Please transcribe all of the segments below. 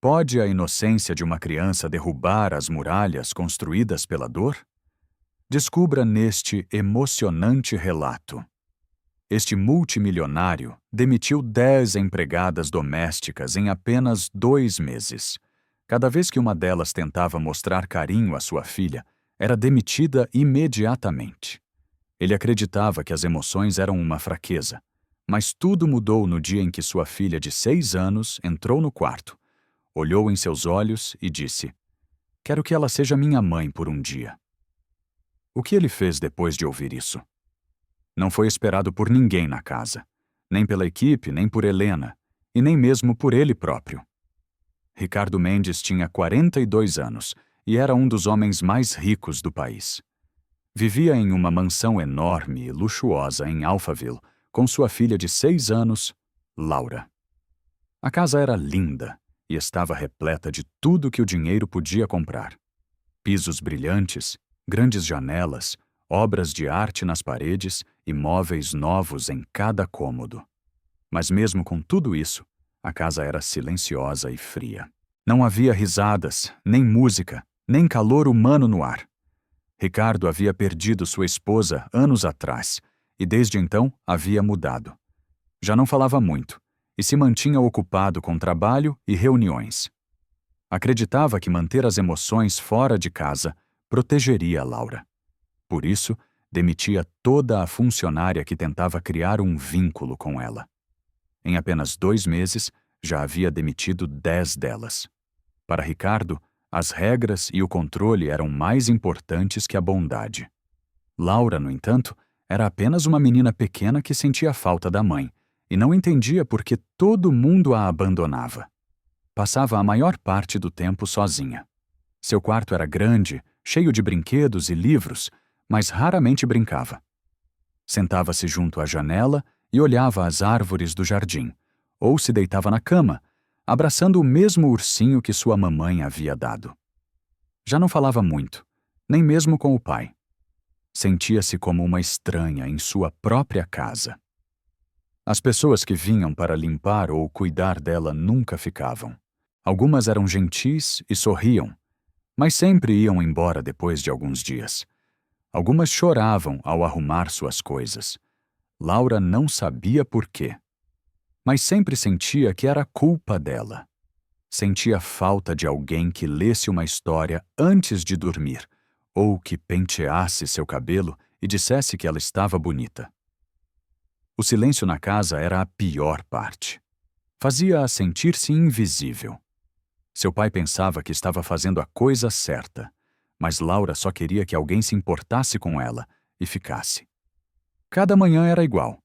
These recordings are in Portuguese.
Pode a inocência de uma criança derrubar as muralhas construídas pela dor? Descubra neste emocionante relato. Este multimilionário demitiu 10 empregadas domésticas em apenas 2 meses. Cada vez que uma delas tentava mostrar carinho à sua filha, era demitida imediatamente. Ele acreditava que as emoções eram uma fraqueza, mas tudo mudou no dia em que sua filha de 6 anos entrou no quarto, olhou em seus olhos e disse: "Quero que ela seja minha mãe por um dia." O que ele fez depois de ouvir isso? Não foi esperado por ninguém na casa, nem pela equipe, nem por Helena, e nem mesmo por ele próprio. Ricardo Mendes tinha 42 anos e era um dos homens mais ricos do país. Vivia em uma mansão enorme e luxuosa em Alphaville, com sua filha de 6 anos, Laura. A casa era linda e estava repleta de tudo que o dinheiro podia comprar. Pisos brilhantes, grandes janelas, obras de arte nas paredes e móveis novos em cada cômodo. Mas mesmo com tudo isso, a casa era silenciosa e fria. Não havia risadas, nem música, nem calor humano no ar. Ricardo havia perdido sua esposa anos atrás e desde então havia mudado. Já não falava muito e se mantinha ocupado com trabalho e reuniões. Acreditava que manter as emoções fora de casa protegeria Laura. Por isso, demitia toda a funcionária que tentava criar um vínculo com ela. Em apenas 2 meses, já havia demitido 10 delas. Para Ricardo, as regras e o controle eram mais importantes que a bondade. Laura, no entanto, era apenas uma menina pequena que sentia falta da mãe e não entendia por que todo mundo a abandonava. Passava a maior parte do tempo sozinha. Seu quarto era grande, cheio de brinquedos e livros, mas raramente brincava. Sentava-se junto à janela e olhava as árvores do jardim, ou se deitava na cama, abraçando o mesmo ursinho que sua mamãe havia dado. Já não falava muito, nem mesmo com o pai. Sentia-se como uma estranha em sua própria casa. As pessoas que vinham para limpar ou cuidar dela nunca ficavam. Algumas eram gentis e sorriam, mas sempre iam embora depois de alguns dias. Algumas choravam ao arrumar suas coisas. Laura não sabia por quê, mas sempre sentia que era culpa dela. Sentia falta de alguém que lesse uma história antes de dormir, ou que penteasse seu cabelo e dissesse que ela estava bonita. O silêncio na casa era a pior parte. Fazia-a sentir-se invisível. Seu pai pensava que estava fazendo a coisa certa, mas Laura só queria que alguém se importasse com ela e ficasse. Cada manhã era igual.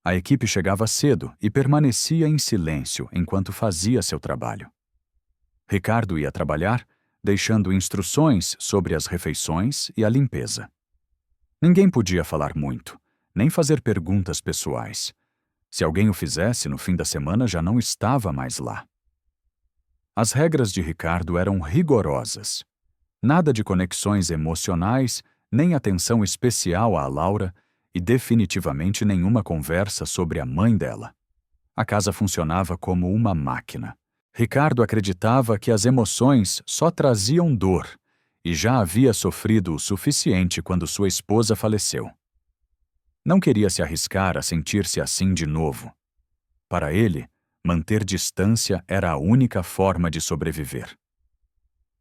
A equipe chegava cedo e permanecia em silêncio enquanto fazia seu trabalho. Ricardo ia trabalhar, deixando instruções sobre as refeições e a limpeza. Ninguém podia falar muito, nem fazer perguntas pessoais. Se alguém o fizesse, no fim da semana já não estava mais lá. As regras de Ricardo eram rigorosas. Nada de conexões emocionais, nem atenção especial à Laura e definitivamente nenhuma conversa sobre a mãe dela. A casa funcionava como uma máquina. Ricardo acreditava que as emoções só traziam dor e já havia sofrido o suficiente quando sua esposa faleceu. Não queria se arriscar a sentir-se assim de novo. Para ele, manter distância era a única forma de sobreviver.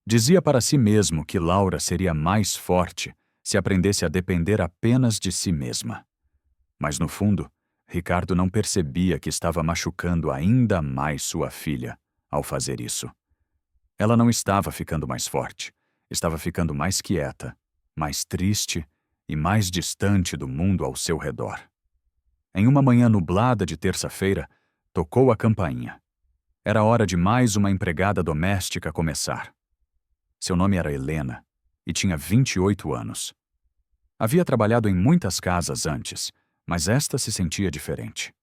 Dizia para si mesmo que Laura seria mais forte se aprendesse a depender apenas de si mesma. Mas, no fundo, Ricardo não percebia que estava machucando ainda mais sua filha ao fazer isso. Ela não estava ficando mais forte, estava ficando mais quieta, mais triste e mais distante do mundo ao seu redor. Em uma manhã nublada de terça-feira, tocou a campainha. Era hora de mais uma empregada doméstica começar. Seu nome era Helena e tinha 28 anos. Havia trabalhado em muitas casas antes, mas esta se sentia diferente.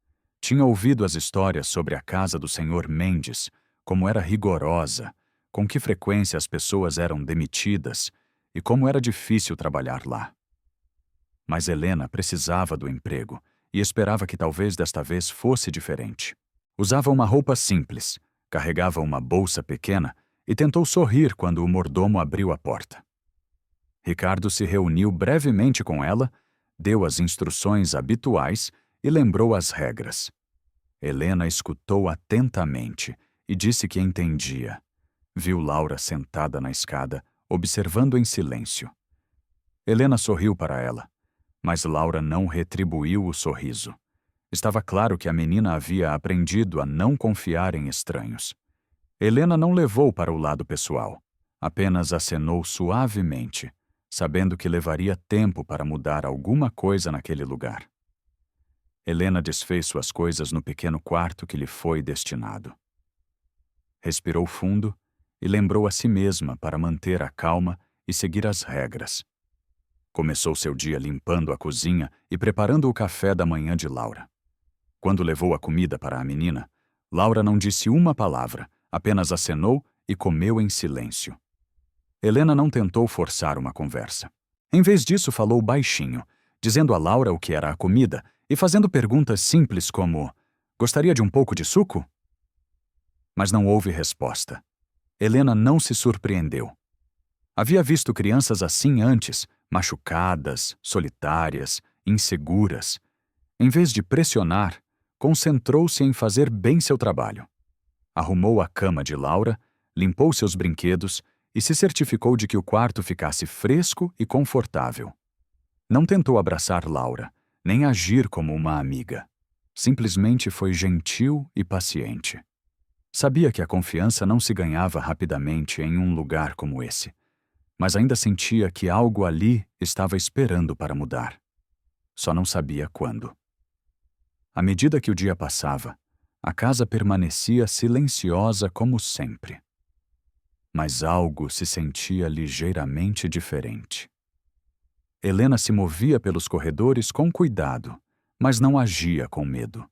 Tinha ouvido as histórias sobre a casa do Sr. Mendes, como era rigorosa, com que frequência as pessoas eram demitidas e como era difícil trabalhar lá. Mas Helena precisava do emprego e esperava que talvez desta vez fosse diferente. Usava uma roupa simples, Carregava uma bolsa pequena e tentou sorrir quando o mordomo abriu a porta. Ricardo se reuniu brevemente com ela, deu as instruções habituais e lembrou as regras. Helena escutou atentamente e disse que entendia. Viu Laura sentada na escada, observando em silêncio. Helena sorriu para ela, mas Laura não retribuiu o sorriso. Estava claro que a menina havia aprendido a não confiar em estranhos. Helena não levou para o lado pessoal, apenas acenou suavemente, sabendo que levaria tempo para mudar alguma coisa naquele lugar. Helena desfez suas coisas no pequeno quarto que lhe foi destinado. Respirou fundo e lembrou a si mesma para manter a calma e seguir as regras. Começou seu dia limpando a cozinha e preparando o café da manhã de Laura. Quando levou a comida para a menina, Laura não disse uma palavra, apenas acenou e comeu em silêncio. Helena não tentou forçar uma conversa. Em vez disso, falou baixinho, dizendo a Laura o que era a comida e fazendo perguntas simples como: "Gostaria de um pouco de suco?" Mas não houve resposta. Helena não se surpreendeu. Havia visto crianças assim antes, machucadas, solitárias, inseguras. Em vez de pressionar, concentrou-se em fazer bem seu trabalho. Arrumou a cama de Laura, limpou seus brinquedos e se certificou de que o quarto ficasse fresco e confortável. Não tentou abraçar Laura, nem agir como uma amiga. Simplesmente foi gentil e paciente. Sabia que a confiança não se ganhava rapidamente em um lugar como esse, mas ainda sentia que algo ali estava esperando para mudar. Só não sabia quando. À medida que o dia passava, a casa permanecia silenciosa como sempre. Mas algo se sentia ligeiramente diferente. Helena se movia pelos corredores com cuidado, mas não agia com medo.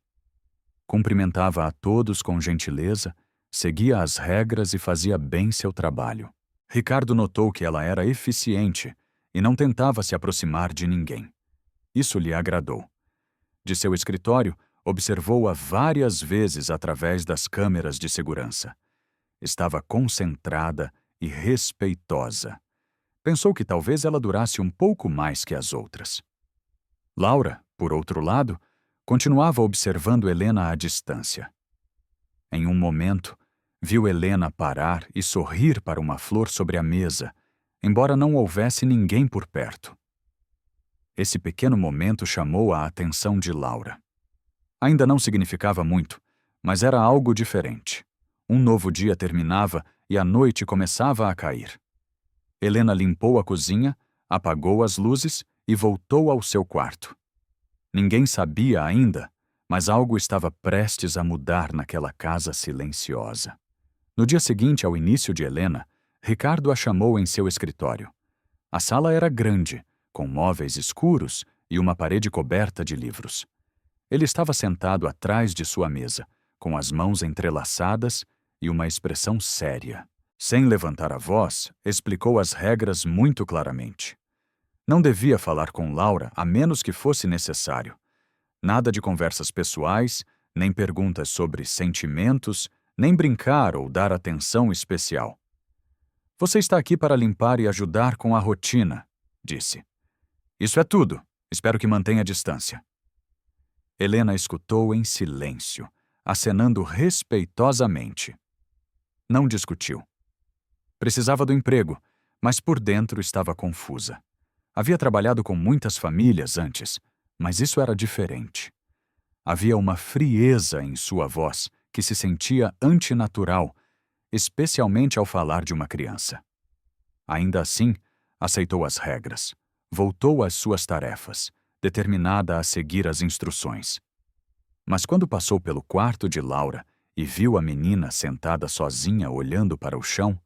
Cumprimentava a todos com gentileza, seguia as regras e fazia bem seu trabalho. Ricardo notou que ela era eficiente e não tentava se aproximar de ninguém. Isso lhe agradou. De seu escritório, observou-a várias vezes através das câmeras de segurança. Estava concentrada e respeitosa. Pensou que talvez ela durasse um pouco mais que as outras. Laura, por outro lado, continuava observando Helena à distância. Em um momento, viu Helena parar e sorrir para uma flor sobre a mesa, embora não houvesse ninguém por perto. Esse pequeno momento chamou a atenção de Laura. Ainda não significava muito, mas era algo diferente. Um novo dia terminava e a noite começava a cair. Helena limpou a cozinha, apagou as luzes e voltou ao seu quarto. Ninguém sabia ainda, mas algo estava prestes a mudar naquela casa silenciosa. No dia seguinte ao início de Helena, Ricardo a chamou em seu escritório. A sala era grande, com móveis escuros e uma parede coberta de livros. Ele estava sentado atrás de sua mesa, com as mãos entrelaçadas e uma expressão séria. Sem levantar a voz, explicou as regras muito claramente. Não devia falar com Laura a menos que fosse necessário. Nada de conversas pessoais, nem perguntas sobre sentimentos, nem brincar ou dar atenção especial. "Você está aqui para limpar e ajudar com a rotina", disse. "Isso é tudo. Espero que mantenha a distância." Helena escutou em silêncio, acenando respeitosamente. Não discutiu. Precisava do emprego, mas por dentro estava confusa. Havia trabalhado com muitas famílias antes, mas isso era diferente. Havia uma frieza em sua voz que se sentia antinatural, especialmente ao falar de uma criança. Ainda assim, aceitou as regras, voltou às suas tarefas, determinada a seguir as instruções. Mas quando passou pelo quarto de Laura e viu a menina sentada sozinha olhando para o chão,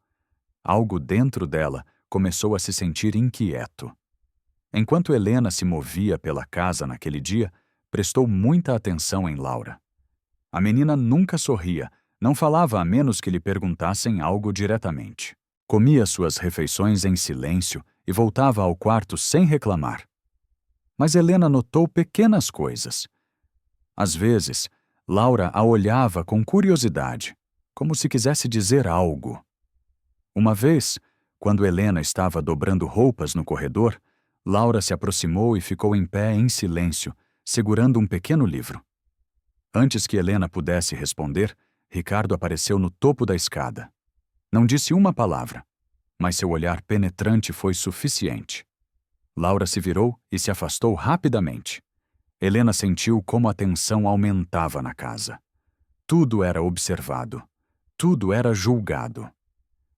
algo dentro dela começou a se sentir inquieto. Enquanto Helena se movia pela casa naquele dia, prestou muita atenção em Laura. A menina nunca sorria, não falava a menos que lhe perguntassem algo diretamente. Comia suas refeições em silêncio e voltava ao quarto sem reclamar. Mas Helena notou pequenas coisas. Às vezes, Laura a olhava com curiosidade, como se quisesse dizer algo. Uma vez, quando Helena estava dobrando roupas no corredor, Laura se aproximou e ficou em pé em silêncio, segurando um pequeno livro. Antes que Helena pudesse responder, Ricardo apareceu no topo da escada. Não disse uma palavra, mas seu olhar penetrante foi suficiente. Laura se virou e se afastou rapidamente. Helena sentiu como a tensão aumentava na casa. Tudo era observado. Tudo era julgado.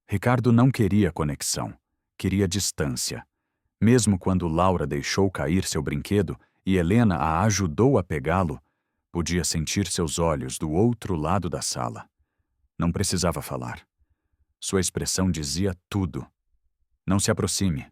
Ricardo não queria conexão. Queria distância. Mesmo quando Laura deixou cair seu brinquedo e Helena a ajudou a pegá-lo, podia sentir seus olhos do outro lado da sala. Não precisava falar. Sua expressão dizia tudo. Não se aproxime.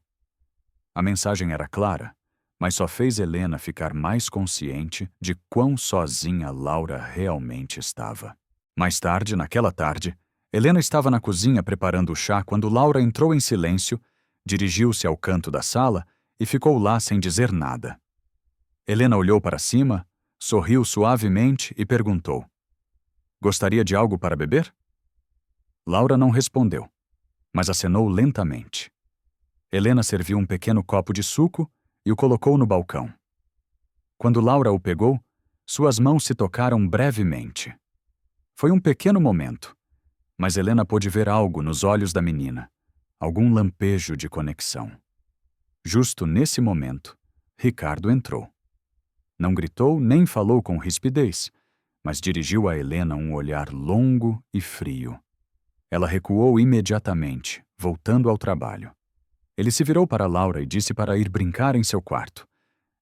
A mensagem era clara, mas só fez Helena ficar mais consciente de quão sozinha Laura realmente estava. Mais tarde, naquela tarde, Helena estava na cozinha preparando o chá quando Laura entrou em silêncio, dirigiu-se ao canto da sala e ficou lá sem dizer nada. Helena olhou para cima, sorriu suavemente e perguntou: "Gostaria de algo para beber?" Laura não respondeu, mas acenou lentamente. Helena serviu um pequeno copo de suco e o colocou no balcão. Quando Laura o pegou, suas mãos se tocaram brevemente. Foi um pequeno momento, mas Helena pôde ver algo nos olhos da menina, algum lampejo de conexão. Justo nesse momento, Ricardo entrou. Não gritou nem falou com rispidez, mas dirigiu a Helena um olhar longo e frio. Ela recuou imediatamente, voltando ao trabalho. Ele se virou para Laura e disse para ir brincar em seu quarto.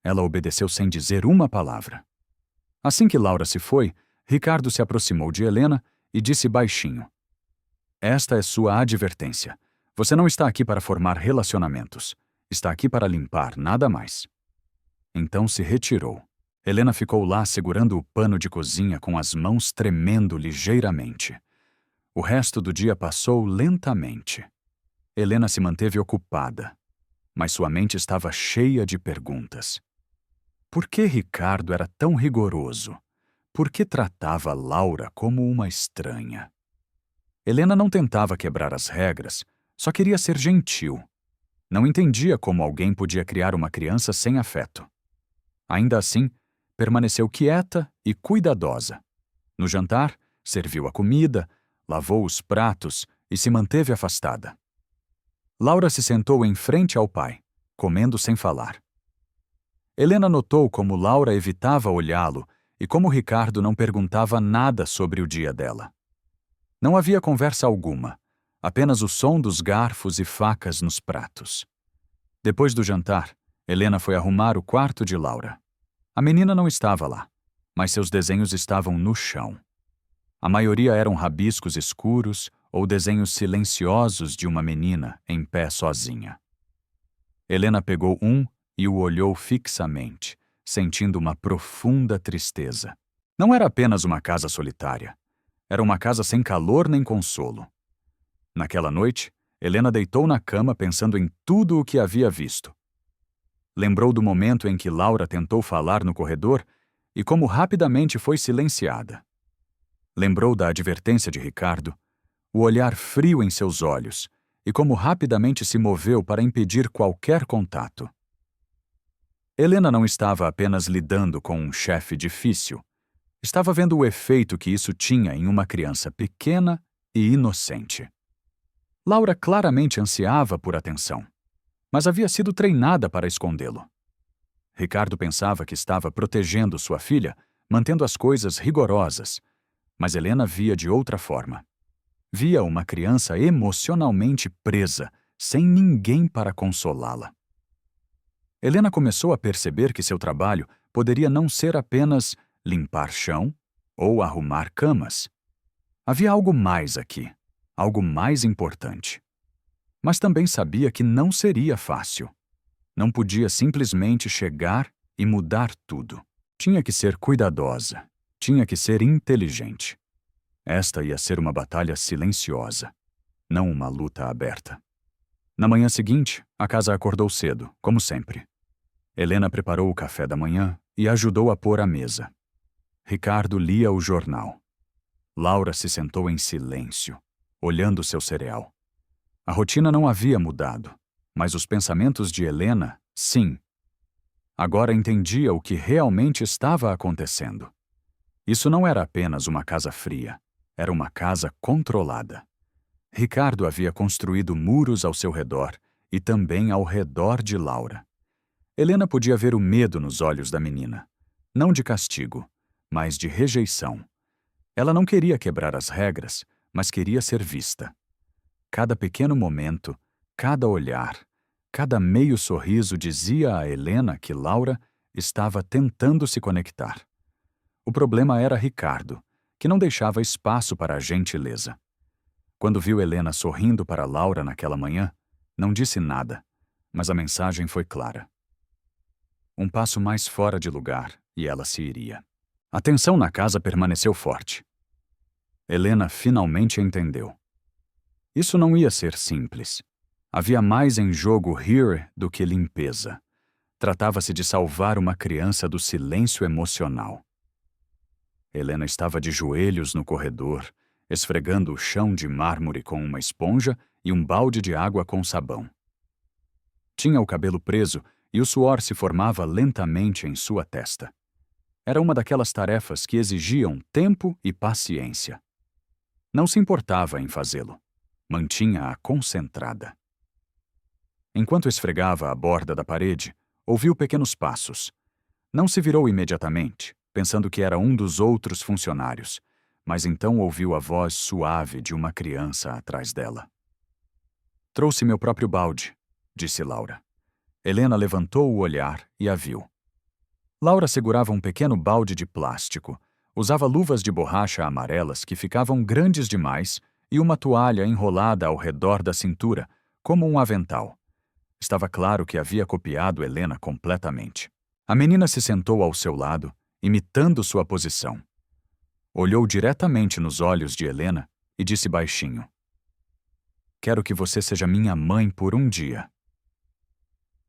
Ela obedeceu sem dizer uma palavra. Assim que Laura se foi, Ricardo se aproximou de Helena e disse baixinho: "Esta é sua advertência. Você não está aqui para formar relacionamentos. Está aqui para limpar, nada mais." Então se retirou. Helena ficou lá segurando o pano de cozinha com as mãos tremendo ligeiramente. O resto do dia passou lentamente. Helena se manteve ocupada, mas sua mente estava cheia de perguntas. Por que Ricardo era tão rigoroso? Por que tratava Laura como uma estranha? Helena não tentava quebrar as regras, só queria ser gentil. Não entendia como alguém podia criar uma criança sem afeto. Ainda assim, permaneceu quieta e cuidadosa. No jantar, serviu a comida, lavou os pratos e se manteve afastada. Laura se sentou em frente ao pai, comendo sem falar. Helena notou como Laura evitava olhá-lo e como Ricardo não perguntava nada sobre o dia dela. Não havia conversa alguma, apenas o som dos garfos e facas nos pratos. Depois do jantar, Helena foi arrumar o quarto de Laura. A menina não estava lá, mas seus desenhos estavam no chão. A maioria eram rabiscos escuros ou desenhos silenciosos de uma menina em pé sozinha. Helena pegou um e o olhou fixamente, sentindo uma profunda tristeza. Não era apenas uma casa solitária. Era uma casa sem calor nem consolo. Naquela noite, Helena deitou na cama pensando em tudo o que havia visto. Lembrou do momento em que Laura tentou falar no corredor e como rapidamente foi silenciada. Lembrou da advertência de Ricardo, o olhar frio em seus olhos e como rapidamente se moveu para impedir qualquer contato. Helena não estava apenas lidando com um chefe difícil. Estava vendo o efeito que isso tinha em uma criança pequena e inocente. Laura claramente ansiava por atenção, mas havia sido treinada para escondê-lo. Ricardo pensava que estava protegendo sua filha, mantendo as coisas rigorosas, mas Helena via de outra forma. Via uma criança emocionalmente presa, sem ninguém para consolá-la. Helena começou a perceber que seu trabalho poderia não ser apenas limpar chão ou arrumar camas. Havia algo mais aqui, algo mais importante. Mas também sabia que não seria fácil. Não podia simplesmente chegar e mudar tudo. Tinha que ser cuidadosa, tinha que ser inteligente. Esta ia ser uma batalha silenciosa, não uma luta aberta. Na manhã seguinte, a casa acordou cedo, como sempre. Helena preparou o café da manhã e ajudou a pôr a mesa. Ricardo lia o jornal. Laura se sentou em silêncio, olhando seu cereal. A rotina não havia mudado, mas os pensamentos de Helena, sim. Agora entendia o que realmente estava acontecendo. Isso não era apenas uma casa fria, era uma casa controlada. Ricardo havia construído muros ao seu redor e também ao redor de Laura. Helena podia ver o medo nos olhos da menina, não de castigo, mas de rejeição. Ela não queria quebrar as regras, mas queria ser vista. Cada pequeno momento, cada olhar, cada meio sorriso dizia a Helena que Laura estava tentando se conectar. O problema era Ricardo, que não deixava espaço para a gentileza. Quando viu Helena sorrindo para Laura naquela manhã, não disse nada, mas a mensagem foi clara. Um passo mais fora de lugar e ela se iria. A tensão na casa permaneceu forte. Helena finalmente entendeu. Isso não ia ser simples. Havia mais em jogo here do que limpeza. Tratava-se de salvar uma criança do silêncio emocional. Helena estava de joelhos no corredor, esfregando o chão de mármore com uma esponja e um balde de água com sabão. Tinha o cabelo preso e o suor se formava lentamente em sua testa. Era uma daquelas tarefas que exigiam tempo e paciência. Não se importava em fazê-lo. Mantinha-a concentrada. Enquanto esfregava a borda da parede, ouviu pequenos passos. Não se virou imediatamente, pensando que era um dos outros funcionários, mas então ouviu a voz suave de uma criança atrás dela. "Trouxe meu próprio balde", disse Laura. Helena levantou o olhar e a viu. Laura segurava um pequeno balde de plástico, usava luvas de borracha amarelas que ficavam grandes demais e uma toalha enrolada ao redor da cintura, como um avental. Estava claro que havia copiado Helena completamente. A menina se sentou ao seu lado, imitando sua posição. Olhou diretamente nos olhos de Helena e disse baixinho: "Quero que você seja minha mãe por um dia."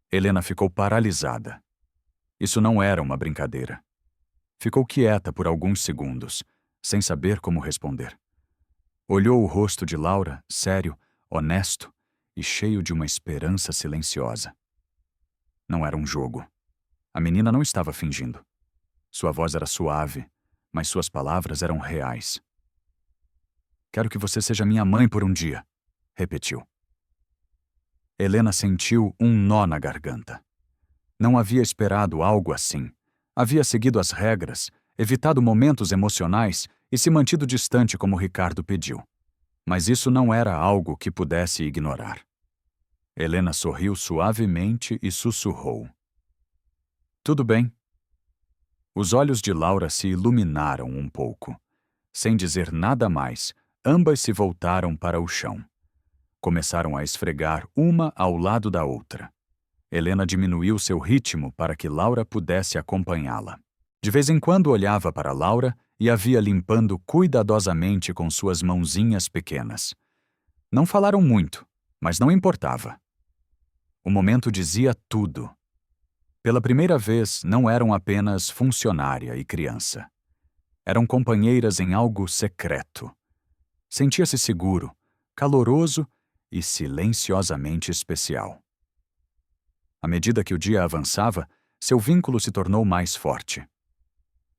Helena ficou paralisada. Isso não era uma brincadeira. Ficou quieta por alguns segundos, sem saber como responder. Olhou o rosto de Laura, sério, honesto e cheio de uma esperança silenciosa. Não era um jogo. A menina não estava fingindo. Sua voz era suave, mas suas palavras eram reais. "Quero que você seja minha mãe por um dia", repetiu. Helena sentiu um nó na garganta. Não havia esperado algo assim. Havia seguido as regras, evitado momentos emocionais e se mantido distante como Ricardo pediu. Mas isso não era algo que pudesse ignorar. Helena sorriu suavemente e sussurrou: "Tudo bem." Os olhos de Laura se iluminaram um pouco. Sem dizer nada mais, ambas se voltaram para o chão. Começaram a esfregar uma ao lado da outra. Helena diminuiu seu ritmo para que Laura pudesse acompanhá-la. De vez em quando olhava para Laura e a via limpando cuidadosamente com suas mãozinhas pequenas. Não falaram muito, mas não importava. O momento dizia tudo. Pela primeira vez, não eram apenas funcionária e criança. Eram companheiras em algo secreto. Sentia-se seguro, caloroso e silenciosamente especial. À medida que o dia avançava, seu vínculo se tornou mais forte.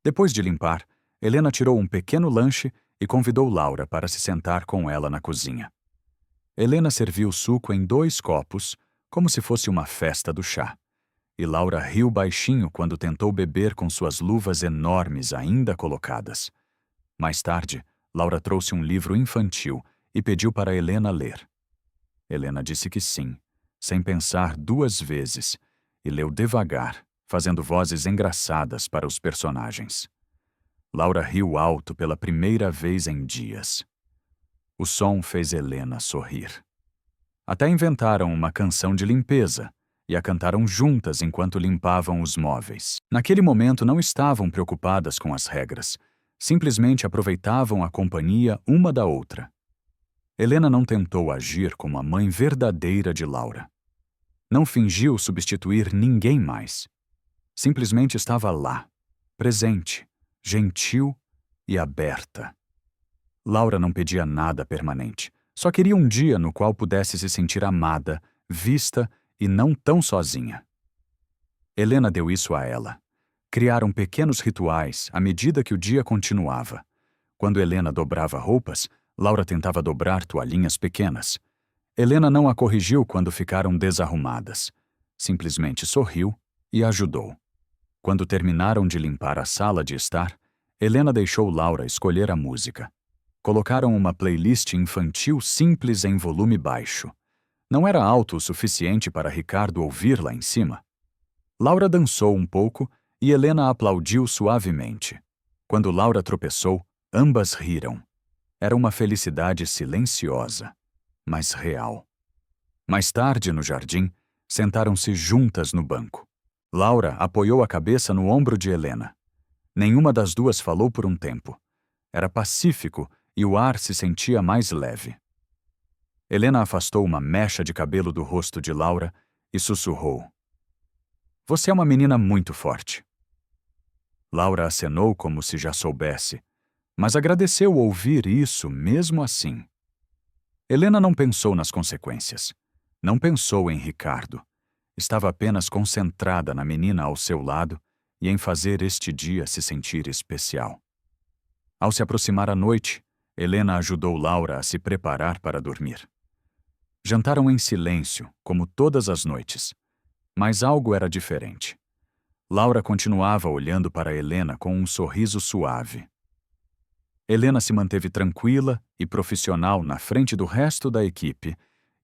Depois de limpar, Helena tirou um pequeno lanche e convidou Laura para se sentar com ela na cozinha. Helena serviu suco em 2 copos, como se fosse uma festa do chá. E Laura riu baixinho quando tentou beber com suas luvas enormes ainda colocadas. Mais tarde, Laura trouxe um livro infantil e pediu para Helena ler. Helena disse que sim, sem pensar 2 vezes, e leu devagar, fazendo vozes engraçadas para os personagens. Laura riu alto pela primeira vez em dias. O som fez Helena sorrir. Até inventaram uma canção de limpeza e a cantaram juntas enquanto limpavam os móveis. Naquele momento não estavam preocupadas com as regras, simplesmente aproveitavam a companhia uma da outra. Helena não tentou agir como a mãe verdadeira de Laura. Não fingiu substituir ninguém mais. Simplesmente estava lá, presente, gentil e aberta. Laura não pedia nada permanente. Só queria um dia no qual pudesse se sentir amada, vista e não tão sozinha. Helena deu isso a ela. Criaram pequenos rituais à medida que o dia continuava. Quando Helena dobrava roupas, Laura tentava dobrar toalhinhas pequenas. Helena não a corrigiu quando ficaram desarrumadas. Simplesmente sorriu e ajudou. Quando terminaram de limpar a sala de estar, Helena deixou Laura escolher a música. Colocaram uma playlist infantil simples em volume baixo. Não era alto o suficiente para Ricardo ouvir lá em cima. Laura dançou um pouco e Helena aplaudiu suavemente. Quando Laura tropeçou, ambas riram. Era uma felicidade silenciosa, mas real. Mais tarde, no jardim, sentaram-se juntas no banco. Laura apoiou a cabeça no ombro de Helena. Nenhuma das duas falou por um tempo. Era pacífico e o ar se sentia mais leve. Helena afastou uma mecha de cabelo do rosto de Laura e sussurrou: "Você é uma menina muito forte." Laura acenou como se já soubesse, mas agradeceu ouvir isso mesmo assim. Helena não pensou nas consequências. Não pensou em Ricardo. Estava apenas concentrada na menina ao seu lado e em fazer este dia se sentir especial. Ao se aproximar a noite, Helena ajudou Laura a se preparar para dormir. Jantaram em silêncio, como todas as noites. Mas algo era diferente. Laura continuava olhando para Helena com um sorriso suave. Helena se manteve tranquila e profissional na frente do resto da equipe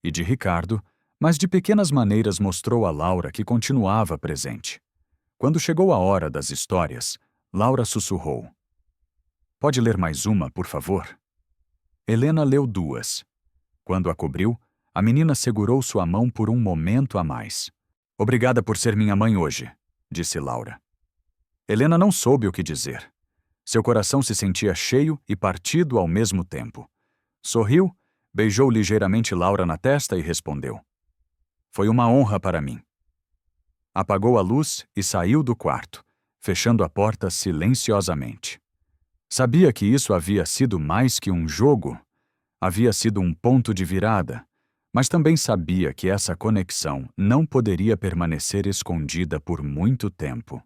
e de Ricardo, mas de pequenas maneiras mostrou a Laura que continuava presente. Quando chegou a hora das histórias, Laura sussurrou: "Pode ler mais uma, por favor?" Helena leu 2. Quando a cobriu, a menina segurou sua mão por um momento a mais. "Obrigada por ser minha mãe hoje", disse Laura. Helena não soube o que dizer. Seu coração se sentia cheio e partido ao mesmo tempo. Sorriu, beijou ligeiramente Laura na testa e respondeu: "Foi uma honra para mim." Apagou a luz e saiu do quarto, fechando a porta silenciosamente. Sabia que isso havia sido mais que um jogo. Havia sido um ponto de virada, mas também sabia que essa conexão não poderia permanecer escondida por muito tempo.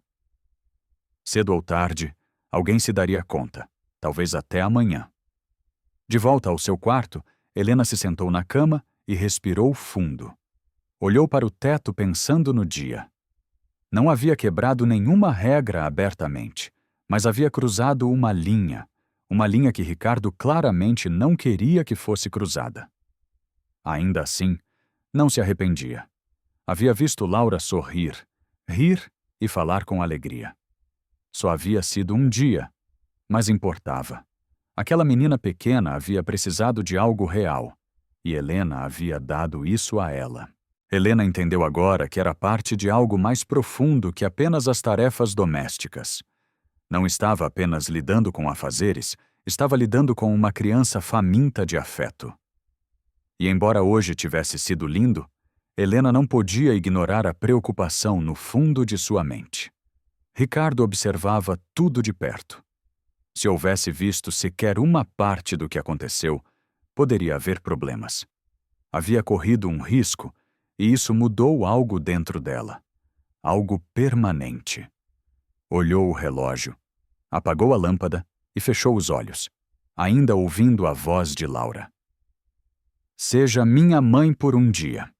Cedo ou tarde, alguém se daria conta, talvez até amanhã. De volta ao seu quarto, Helena se sentou na cama e respirou fundo. Olhou para o teto pensando no dia. Não havia quebrado nenhuma regra abertamente, mas havia cruzado uma linha que Ricardo claramente não queria que fosse cruzada. Ainda assim, não se arrependia. Havia visto Laura sorrir, rir e falar com alegria. Só havia sido um dia, mas importava. Aquela menina pequena havia precisado de algo real, e Helena havia dado isso a ela. Helena entendeu agora que era parte de algo mais profundo que apenas as tarefas domésticas. Não estava apenas lidando com afazeres, estava lidando com uma criança faminta de afeto. E embora hoje tivesse sido lindo, Helena não podia ignorar a preocupação no fundo de sua mente. Ricardo observava tudo de perto. Se houvesse visto sequer uma parte do que aconteceu, poderia haver problemas. Havia corrido um risco, e isso mudou algo dentro dela. Algo permanente. Olhou o relógio, apagou a lâmpada e fechou os olhos, ainda ouvindo a voz de Laura. "Seja minha mãe por um dia."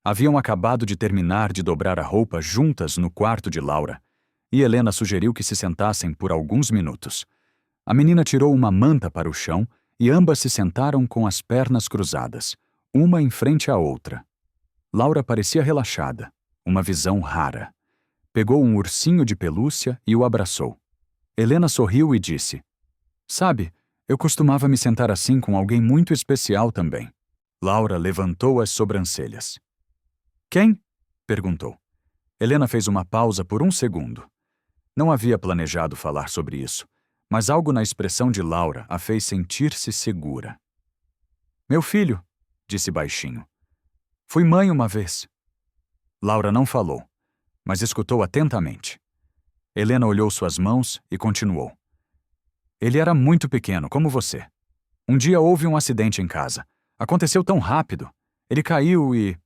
Haviam acabado de terminar de dobrar a roupa juntas no quarto de Laura, e Helena sugeriu que se sentassem por alguns minutos. A menina tirou uma manta para o chão e ambas se sentaram com as pernas cruzadas, uma em frente à outra. Laura parecia relaxada, uma visão rara. Pegou um ursinho de pelúcia e o abraçou. Helena sorriu e disse: "Sabe, eu costumava me sentar assim com alguém muito especial também." Laura levantou as sobrancelhas. "Quem?" perguntou. Helena fez uma pausa por um segundo. Não havia planejado falar sobre isso, mas algo na expressão de Laura a fez sentir-se segura. "Meu filho", disse baixinho. "Fui mãe uma vez." Laura não falou, mas escutou atentamente. Helena olhou suas mãos e continuou: "Ele era muito pequeno, como você. Um dia houve um acidente em casa. Aconteceu tão rápido. Ele caiu e...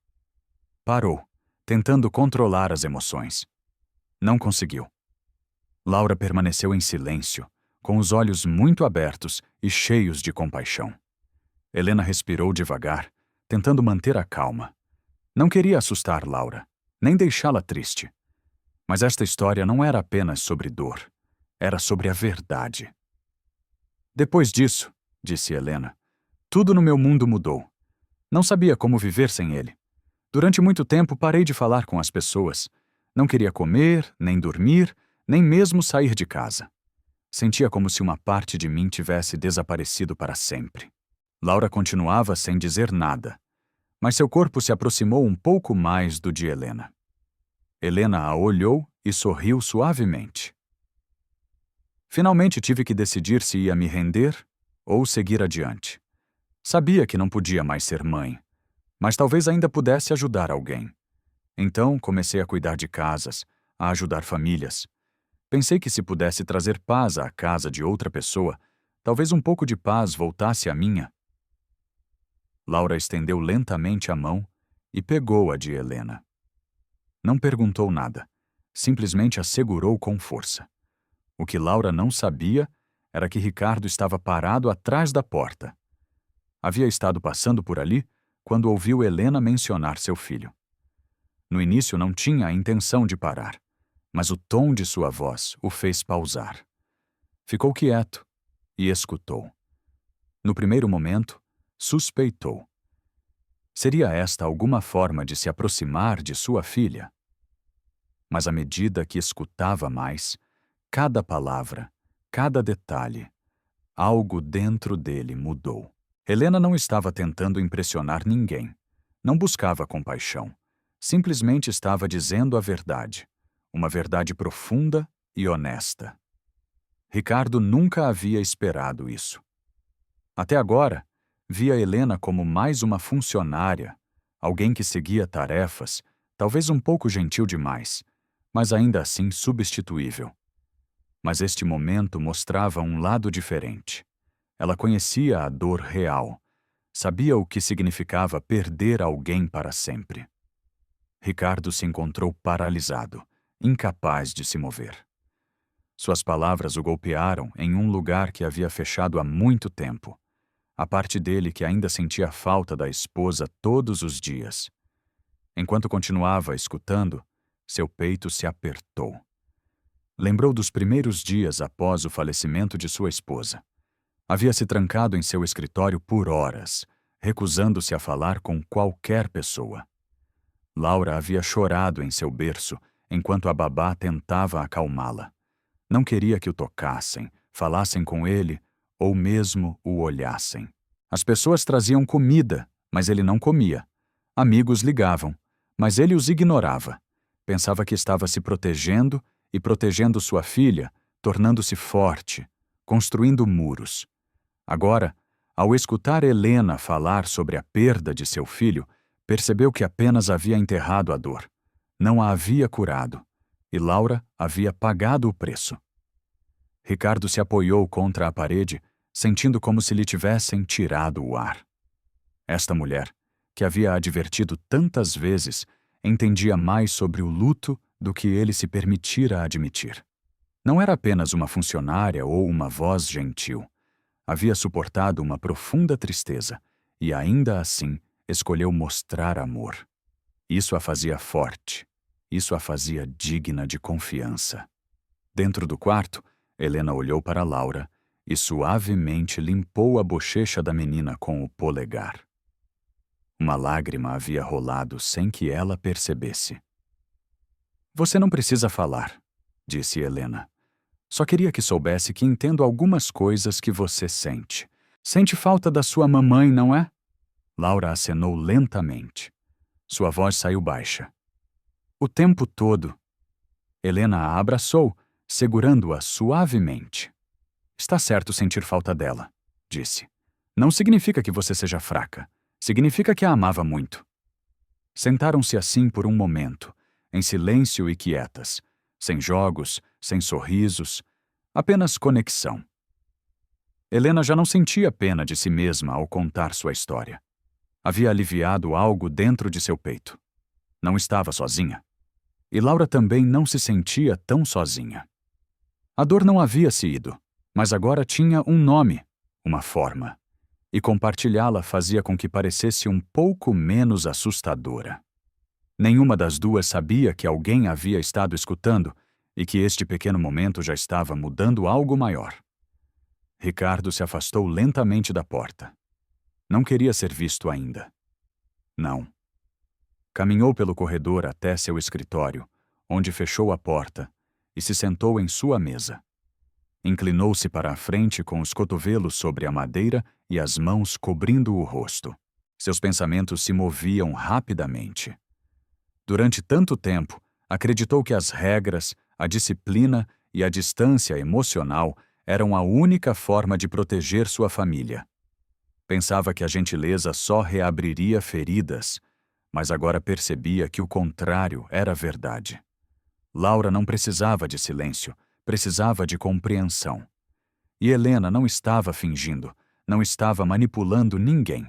Parou, tentando controlar as emoções. Não conseguiu. Laura permaneceu em silêncio, com os olhos muito abertos e cheios de compaixão. Helena respirou devagar, tentando manter a calma. Não queria assustar Laura, nem deixá-la triste. Mas esta história não era apenas sobre dor. Era sobre a verdade. Depois disso, disse Helena, tudo no meu mundo mudou. Não sabia como viver sem ele. Durante muito tempo parei de falar com as pessoas. Não queria comer, nem dormir, nem mesmo sair de casa. Sentia como se uma parte de mim tivesse desaparecido para sempre. Laura continuava sem dizer nada, mas seu corpo se aproximou um pouco mais do de Helena. Helena a olhou e sorriu suavemente. Finalmente tive que decidir se ia me render ou seguir adiante. Sabia que não podia mais ser mãe, mas talvez ainda pudesse ajudar alguém. Então comecei a cuidar de casas, a ajudar famílias. Pensei que se pudesse trazer paz à casa de outra pessoa, talvez um pouco de paz voltasse à minha. Laura estendeu lentamente a mão e pegou a de Helena. Não perguntou nada, simplesmente a segurou com força. O que Laura não sabia era que Ricardo estava parado atrás da porta. Havia estado passando por ali quando ouviu Helena mencionar seu filho. No início não tinha a intenção de parar, mas o tom de sua voz o fez pausar. Ficou quieto e escutou. No primeiro momento, suspeitou. Seria esta alguma forma de se aproximar de sua filha? Mas à medida que escutava mais, cada palavra, cada detalhe, algo dentro dele mudou. Helena não estava tentando impressionar ninguém. Não buscava compaixão. Simplesmente estava dizendo a verdade. Uma verdade profunda e honesta. Ricardo nunca havia esperado isso. Até agora, via Helena como mais uma funcionária, alguém que seguia tarefas, talvez um pouco gentil demais, mas ainda assim substituível. Mas este momento mostrava um lado diferente. Ela conhecia a dor real. Sabia o que significava perder alguém para sempre. Ricardo se encontrou paralisado, incapaz de se mover. Suas palavras o golpearam em um lugar que havia fechado há muito tempo. A parte dele que ainda sentia falta da esposa todos os dias. Enquanto continuava escutando, seu peito se apertou. Lembrou dos primeiros dias após o falecimento de sua esposa. Havia se trancado em seu escritório por horas, recusando-se a falar com qualquer pessoa. Laura havia chorado em seu berço, enquanto a babá tentava acalmá-la. Não queria que o tocassem, falassem com ele ou mesmo o olhassem. As pessoas traziam comida, mas ele não comia. Amigos ligavam, mas ele os ignorava. Pensava que estava se protegendo e protegendo sua filha, tornando-se forte, construindo muros. Agora, ao escutar Helena falar sobre a perda de seu filho, percebeu que apenas havia enterrado a dor. Não a havia curado, e Laura havia pagado o preço. Ricardo se apoiou contra a parede, sentindo como se lhe tivessem tirado o ar. Esta mulher, que havia advertido tantas vezes, entendia mais sobre o luto do que ele se permitira admitir. Não era apenas uma funcionária ou uma voz gentil. Havia suportado uma profunda tristeza e, ainda assim, escolheu mostrar amor. Isso a fazia forte. Isso a fazia digna de confiança. Dentro do quarto, Helena olhou para Laura e suavemente limpou a bochecha da menina com o polegar. Uma lágrima havia rolado sem que ela percebesse. Você não precisa falar, disse Helena. Só queria que soubesse que entendo algumas coisas que você sente. Sente falta da sua mamãe, não é? Laura acenou lentamente. Sua voz saiu baixa. O tempo todo. Helena a abraçou, segurando-a suavemente. Está certo sentir falta dela, disse. Não significa que você seja fraca. Significa que a amava muito. Sentaram-se assim por um momento, em silêncio e quietas, sem jogos, sem sorrisos, apenas conexão. Helena já não sentia pena de si mesma ao contar sua história. Havia aliviado algo dentro de seu peito. Não estava sozinha. E Laura também não se sentia tão sozinha. A dor não havia se ido, mas agora tinha um nome, uma forma. E compartilhá-la fazia com que parecesse um pouco menos assustadora. Nenhuma das duas sabia que alguém havia estado escutando e que este pequeno momento já estava mudando algo maior. Ricardo se afastou lentamente da porta. Não queria ser visto ainda. Não. Caminhou pelo corredor até seu escritório, onde fechou a porta e se sentou em sua mesa. Inclinou-se para a frente com os cotovelos sobre a madeira e as mãos cobrindo o rosto. Seus pensamentos se moviam rapidamente. Durante tanto tempo, acreditou que as regras, a disciplina e a distância emocional eram a única forma de proteger sua família. Pensava que a gentileza só reabriria feridas, mas agora percebia que o contrário era verdade. Laura não precisava de silêncio, precisava de compreensão. E Helena não estava fingindo, não estava manipulando ninguém.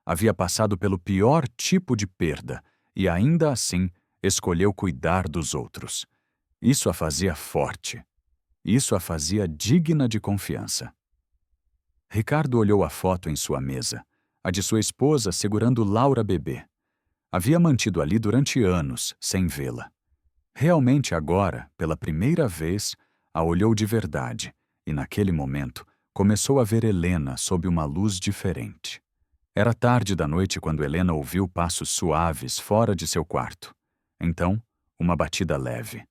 Havia passado pelo pior tipo de perda e ainda assim escolheu cuidar dos outros. Isso a fazia forte. Isso a fazia digna de confiança. Ricardo olhou a foto em sua mesa, a de sua esposa segurando Laura bebê. Havia mantido ali durante anos, sem vê-la. Realmente agora, pela primeira vez, a olhou de verdade e, naquele momento, começou a ver Helena sob uma luz diferente. Era tarde da noite quando Helena ouviu passos suaves fora de seu quarto. Então, uma batida leve.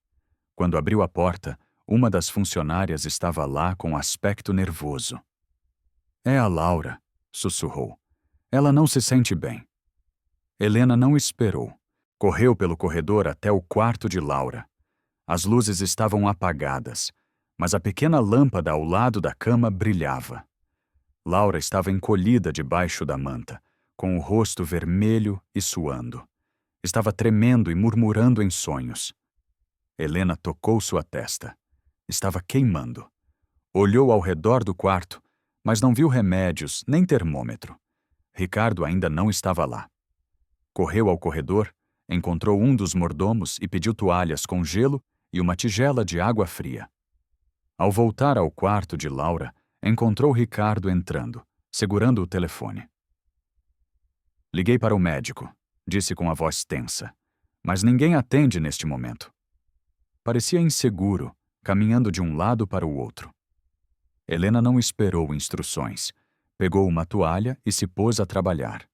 Quando abriu a porta, uma das funcionárias estava lá com aspecto nervoso. "É a Laura", sussurrou. "Ela não se sente bem." Helena não esperou. Correu pelo corredor até o quarto de Laura. As luzes estavam apagadas, mas a pequena lâmpada ao lado da cama brilhava. Laura estava encolhida debaixo da manta, com o rosto vermelho e suando. Estava tremendo e murmurando em sonhos. Helena tocou sua testa. Estava queimando. Olhou ao redor do quarto, mas não viu remédios nem termômetro. Ricardo ainda não estava lá. Correu ao corredor, encontrou um dos mordomos e pediu toalhas com gelo e uma tigela de água fria. Ao voltar ao quarto de Laura, encontrou Ricardo entrando, segurando o telefone. "Liguei para o médico", disse com a voz tensa. "Mas ninguém atende neste momento." Parecia inseguro, caminhando de um lado para o outro. Helena não esperou instruções. Pegou uma toalha e se pôs a trabalhar.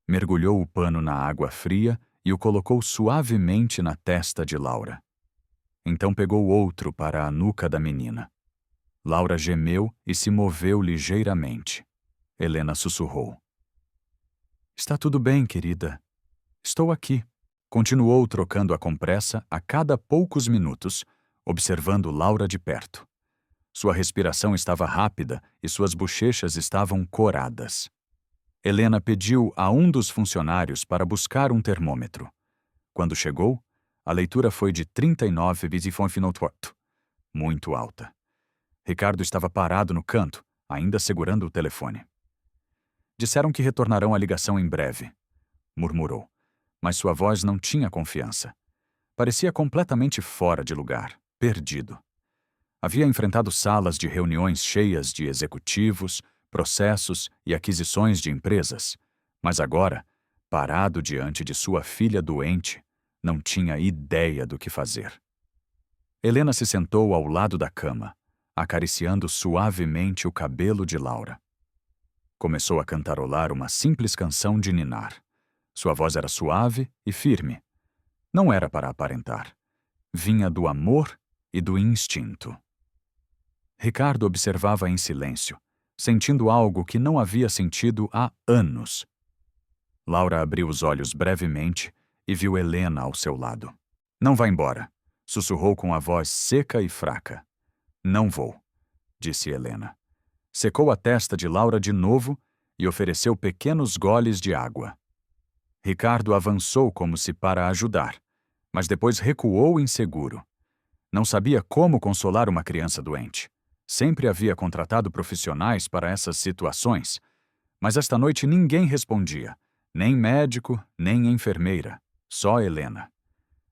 Mergulhou o pano na água fria e o colocou suavemente na testa de Laura. Então pegou outro para a nuca da menina. Laura gemeu e se moveu ligeiramente. Helena sussurrou. "Está tudo bem, querida. Estou aqui." Continuou trocando a compressa a cada poucos minutos, observando Laura de perto. Sua respiração estava rápida e suas bochechas estavam coradas. Helena pediu a um dos funcionários para buscar um termômetro. Quando chegou, a leitura foi de 39,8, muito alta. Ricardo estava parado no canto, ainda segurando o telefone. "Disseram que retornarão a ligação em breve", murmurou, mas sua voz não tinha confiança. Parecia completamente fora de lugar, perdido. Havia enfrentado salas de reuniões cheias de executivos, processos e aquisições de empresas, mas agora, parado diante de sua filha doente, não tinha ideia do que fazer. Helena se sentou ao lado da cama, acariciando suavemente o cabelo de Laura. Começou a cantarolar uma simples canção de ninar. Sua voz era suave e firme. Não era para aparentar. Vinha do amor e do instinto. Ricardo observava em silêncio, sentindo algo que não havia sentido há anos. Laura abriu os olhos brevemente e viu Helena ao seu lado. "Não vá embora", sussurrou com a voz seca e fraca. "Não vou", disse Helena. Secou a testa de Laura de novo e ofereceu pequenos goles de água. Ricardo avançou como se para ajudar, mas depois recuou inseguro. Não sabia como consolar uma criança doente. Sempre havia contratado profissionais para essas situações, mas esta noite ninguém respondia, nem médico, nem enfermeira, só Helena.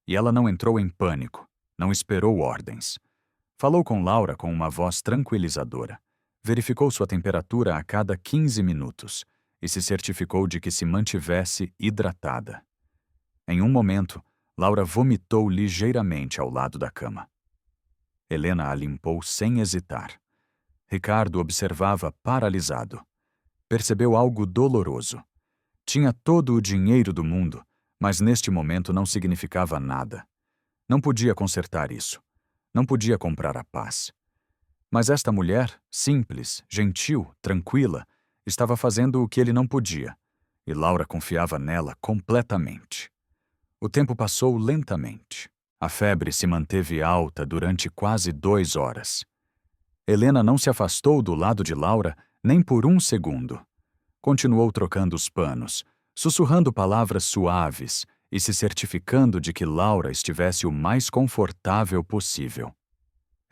E ela não entrou em pânico, não esperou ordens. Falou com Laura com uma voz tranquilizadora. Verificou sua temperatura a cada 15 minutos e se certificou de que se mantivesse hidratada. Em um momento, Laura vomitou ligeiramente ao lado da cama. Helena a limpou sem hesitar. Ricardo observava paralisado. Percebeu algo doloroso. Tinha todo o dinheiro do mundo, mas neste momento não significava nada. Não podia consertar isso. Não podia comprar a paz. Mas esta mulher, simples, gentil, tranquila, estava fazendo o que ele não podia, e Laura confiava nela completamente. O tempo passou lentamente. A febre se manteve alta durante quase 2 horas. Helena não se afastou do lado de Laura nem por um segundo. Continuou trocando os panos, sussurrando palavras suaves e se certificando de que Laura estivesse o mais confortável possível.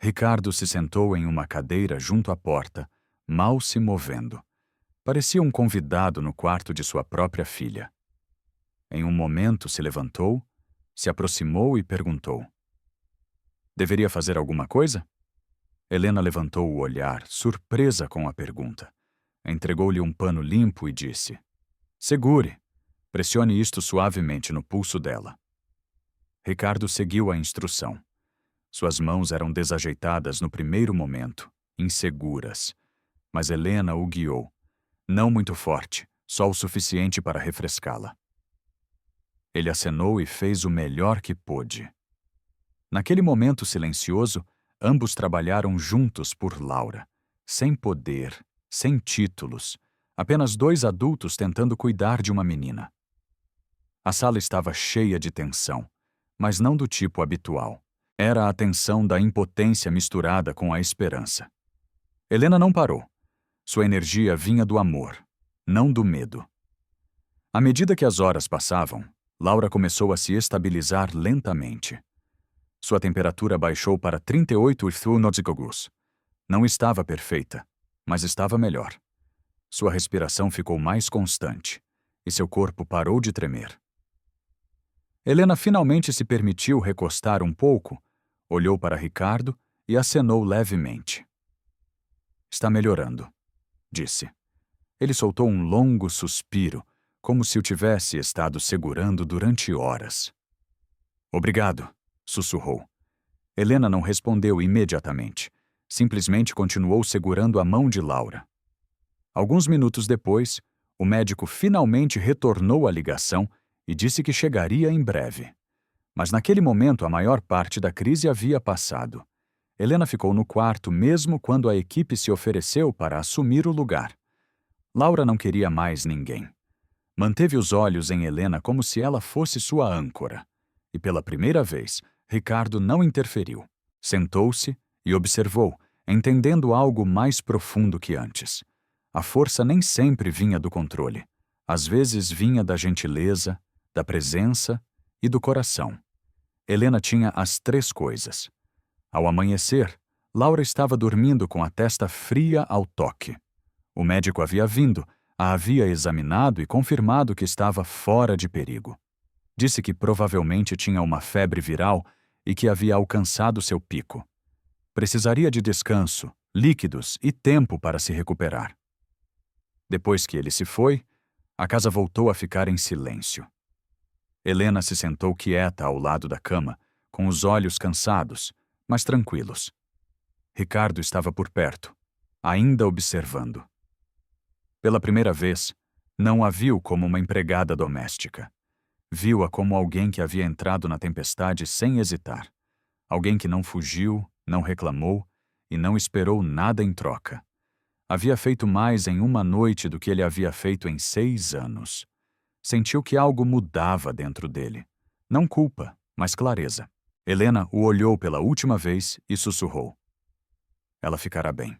Ricardo se sentou em uma cadeira junto à porta, mal se movendo. Parecia um convidado no quarto de sua própria filha. Em um momento se levantou, se aproximou e perguntou: "Deveria fazer alguma coisa?" Helena levantou o olhar, surpresa com a pergunta. Entregou-lhe um pano limpo e disse: "Segure. Pressione isto suavemente no pulso dela." Ricardo seguiu a instrução. Suas mãos eram desajeitadas no primeiro momento, inseguras. Mas Helena o guiou. Não muito forte, só o suficiente para refrescá-la. Ele acenou e fez o melhor que pôde. Naquele momento silencioso, ambos trabalharam juntos por Laura, sem poder, sem títulos, apenas 2 adultos tentando cuidar de uma menina. A sala estava cheia de tensão, mas não do tipo habitual. Era a tensão da impotência misturada com a esperança. Helena não parou. Sua energia vinha do amor, não do medo. À medida que as horas passavam, Laura começou a se estabilizar lentamente. Sua temperatura baixou para 38 graus. Não estava perfeita, mas estava melhor. Sua respiração ficou mais constante e seu corpo parou de tremer. Helena finalmente se permitiu recostar um pouco, olhou para Ricardo e acenou levemente. "Está melhorando", disse. Ele soltou um longo suspiro, como se o tivesse estado segurando durante horas. "Obrigado", sussurrou. Helena não respondeu imediatamente. Simplesmente continuou segurando a mão de Laura. Alguns minutos depois, o médico finalmente retornou à ligação e disse que chegaria em breve. Mas naquele momento a maior parte da crise havia passado. Helena ficou no quarto mesmo quando a equipe se ofereceu para assumir o lugar. Laura não queria mais ninguém. Manteve os olhos em Helena como se ela fosse sua âncora. E pela primeira vez, Ricardo não interferiu. Sentou-se e observou, entendendo algo mais profundo que antes. A força nem sempre vinha do controle. Às vezes vinha da gentileza, da presença e do coração. Helena tinha as 3 coisas. Ao amanhecer, Laura estava dormindo com a testa fria ao toque. O médico havia vindo, a havia examinado e confirmado que estava fora de perigo. Disse que provavelmente tinha uma febre viral e que havia alcançado seu pico. Precisaria de descanso, líquidos e tempo para se recuperar. Depois que ele se foi, a casa voltou a ficar em silêncio. Helena se sentou quieta ao lado da cama, com os olhos cansados, mas tranquilos. Ricardo estava por perto, ainda observando. Pela primeira vez, não a viu como uma empregada doméstica. Viu-a como alguém que havia entrado na tempestade sem hesitar. Alguém que não fugiu, não reclamou e não esperou nada em troca. Havia feito mais em uma noite do que ele havia feito em 6 anos. Sentiu que algo mudava dentro dele. Não culpa, mas clareza. Helena o olhou pela última vez e sussurrou: "Ela ficará bem."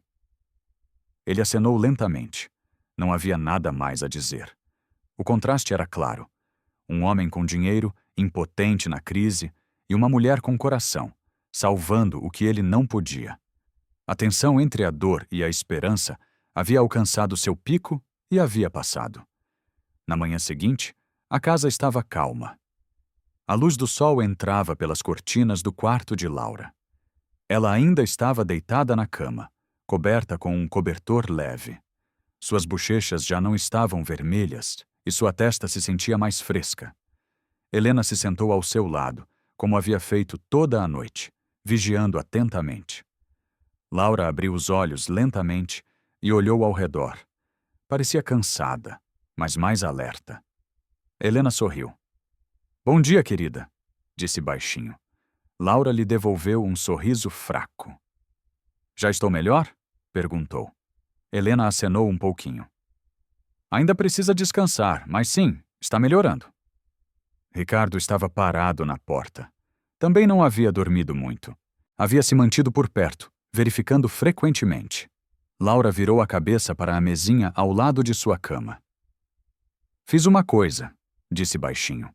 Ele acenou lentamente. Não havia nada mais a dizer. O contraste era claro. Um homem com dinheiro, impotente na crise, e uma mulher com coração, salvando o que ele não podia. A tensão entre a dor e a esperança havia alcançado seu pico e havia passado. Na manhã seguinte, a casa estava calma. A luz do sol entrava pelas cortinas do quarto de Laura. Ela ainda estava deitada na cama, coberta com um cobertor leve. Suas bochechas já não estavam vermelhas e sua testa se sentia mais fresca. Helena se sentou ao seu lado, como havia feito toda a noite, vigiando atentamente. Laura abriu os olhos lentamente e olhou ao redor. Parecia cansada, mas mais alerta. Helena sorriu. "Bom dia, querida", disse baixinho. Laura lhe devolveu um sorriso fraco. "Já estou melhor?" perguntou. Helena acenou um pouquinho. "Ainda precisa descansar, mas sim, está melhorando." Ricardo estava parado na porta. Também não havia dormido muito. Havia se mantido por perto, verificando frequentemente. Laura virou a cabeça para a mesinha ao lado de sua cama. "Fiz uma coisa", disse baixinho.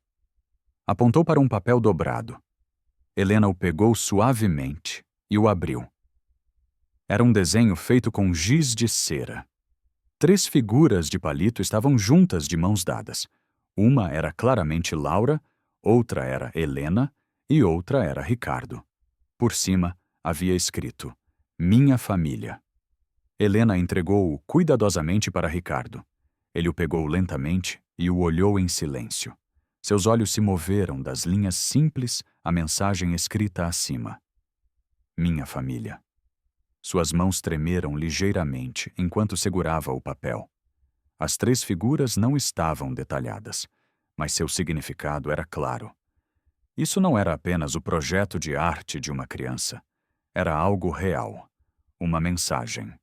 Apontou para um papel dobrado. Helena o pegou suavemente e o abriu. Era um desenho feito com giz de cera. 3 figuras de palito estavam juntas de mãos dadas. Uma era claramente Laura, outra era Helena e outra era Ricardo. Por cima havia escrito: "Minha família". Helena entregou-o cuidadosamente para Ricardo. Ele o pegou lentamente e o olhou em silêncio. Seus olhos se moveram das linhas simples à mensagem escrita acima. "Minha família". Suas mãos tremeram ligeiramente enquanto segurava o papel. As 3 figuras não estavam detalhadas, mas seu significado era claro. Isso não era apenas o projeto de arte de uma criança. Era algo real, uma mensagem.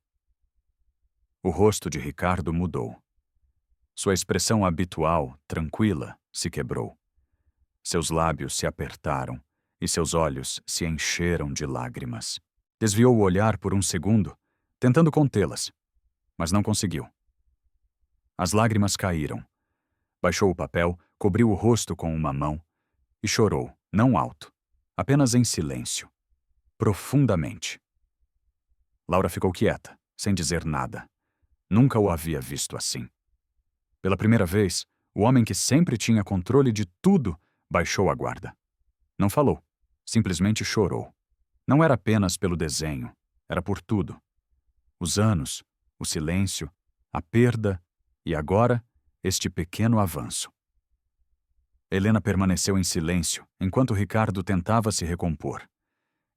O rosto de Ricardo mudou. Sua expressão habitual, tranquila, se quebrou. Seus lábios se apertaram e seus olhos se encheram de lágrimas. Desviou o olhar por um segundo, tentando contê-las, mas não conseguiu. As lágrimas caíram. Baixou o papel, cobriu o rosto com uma mão e chorou, não alto, apenas em silêncio, profundamente. Laura ficou quieta, sem dizer nada. Nunca o havia visto assim. Pela primeira vez, o homem que sempre tinha controle de tudo baixou a guarda. Não falou, simplesmente chorou. Não era apenas pelo desenho, era por tudo. Os anos, o silêncio, a perda e agora, este pequeno avanço. Helena permaneceu em silêncio enquanto Ricardo tentava se recompor.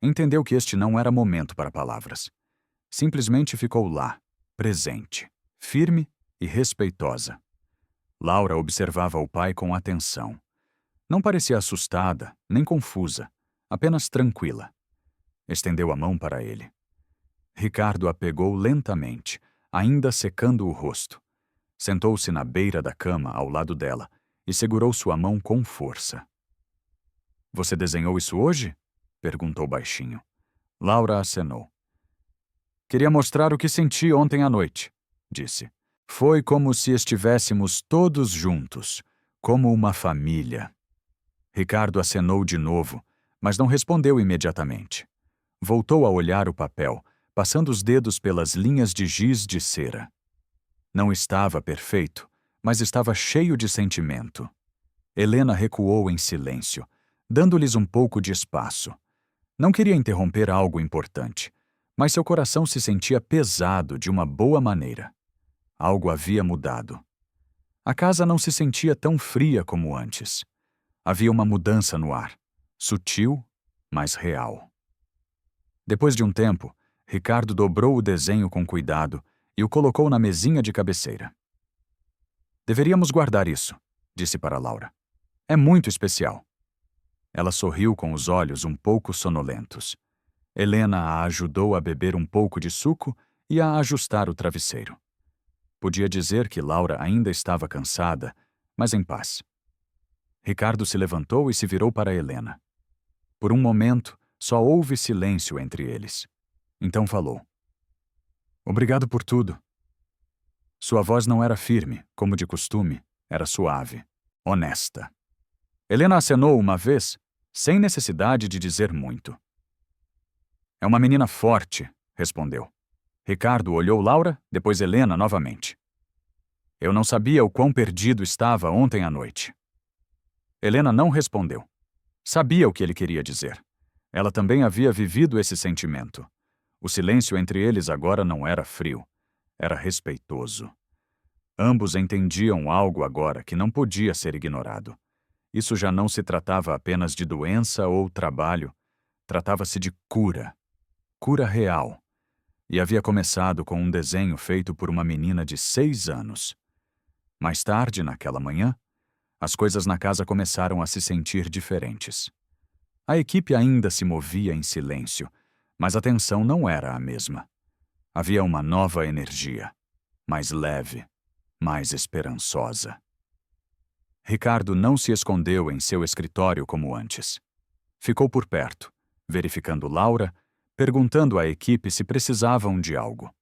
Entendeu que este não era momento para palavras. Simplesmente ficou lá, presente, firme e respeitosa. Laura observava o pai com atenção. Não parecia assustada, nem confusa, apenas tranquila. Estendeu a mão para ele. Ricardo a pegou lentamente, ainda secando o rosto. Sentou-se na beira da cama ao lado dela e segurou sua mão com força. "Você desenhou isso hoje?" perguntou baixinho. Laura acenou. "Queria mostrar o que senti ontem à noite", disse. "Foi como se estivéssemos todos juntos, como uma família." Ricardo acenou de novo, mas não respondeu imediatamente. Voltou a olhar o papel, passando os dedos pelas linhas de giz de cera. Não estava perfeito, mas estava cheio de sentimento. Helena recuou em silêncio, dando-lhes um pouco de espaço. Não queria interromper algo importante, mas seu coração se sentia pesado de uma boa maneira. Algo havia mudado. A casa não se sentia tão fria como antes. Havia uma mudança no ar, sutil, mas real. Depois de um tempo, Ricardo dobrou o desenho com cuidado e o colocou na mesinha de cabeceira. "Deveríamos guardar isso", disse para Laura. "É muito especial." Ela sorriu com os olhos um pouco sonolentos. Helena a ajudou a beber um pouco de suco e a ajustar o travesseiro. Podia dizer que Laura ainda estava cansada, mas em paz. Ricardo se levantou e se virou para Helena. Por um momento, só houve silêncio entre eles. Então falou: "Obrigado por tudo." Sua voz não era firme, como de costume, era suave, honesta. Helena acenou uma vez, sem necessidade de dizer muito. "É uma menina forte", respondeu. Ricardo olhou Laura, depois Helena novamente. Eu não sabia o quão perdido estava ontem à noite. Helena não respondeu. Sabia o que ele queria dizer. Ela também havia vivido esse sentimento. O silêncio entre eles agora não era frio, era respeitoso. Ambos entendiam algo agora que não podia ser ignorado. Isso já não se tratava apenas de doença ou trabalho, tratava-se de cura. Cura real. E havia começado com um desenho feito por uma menina de 6 anos. Mais tarde, naquela manhã, as coisas na casa começaram a se sentir diferentes. A equipe ainda se movia em silêncio, mas a tensão não era a mesma. Havia uma nova energia, mais leve, mais esperançosa. Ricardo não se escondeu em seu escritório como antes. Ficou por perto, verificando Laura, perguntando à equipe se precisavam de algo.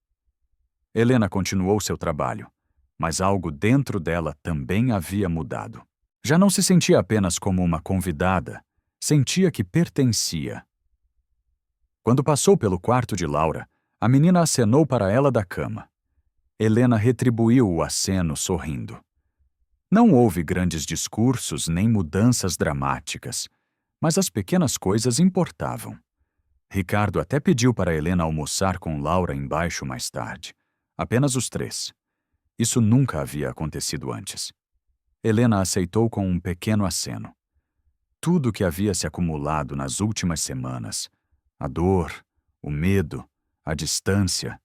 Helena continuou seu trabalho, mas algo dentro dela também havia mudado. Já não se sentia apenas como uma convidada, sentia que pertencia. Quando passou pelo quarto de Laura, a menina acenou para ela da cama. Helena retribuiu o aceno sorrindo. Não houve grandes discursos nem mudanças dramáticas, mas as pequenas coisas importavam. Ricardo até pediu para Helena almoçar com Laura embaixo mais tarde. Apenas os 3. Isso nunca havia acontecido antes. Helena aceitou com um pequeno aceno. Tudo que havia se acumulado nas últimas semanas, a dor, o medo, a distância,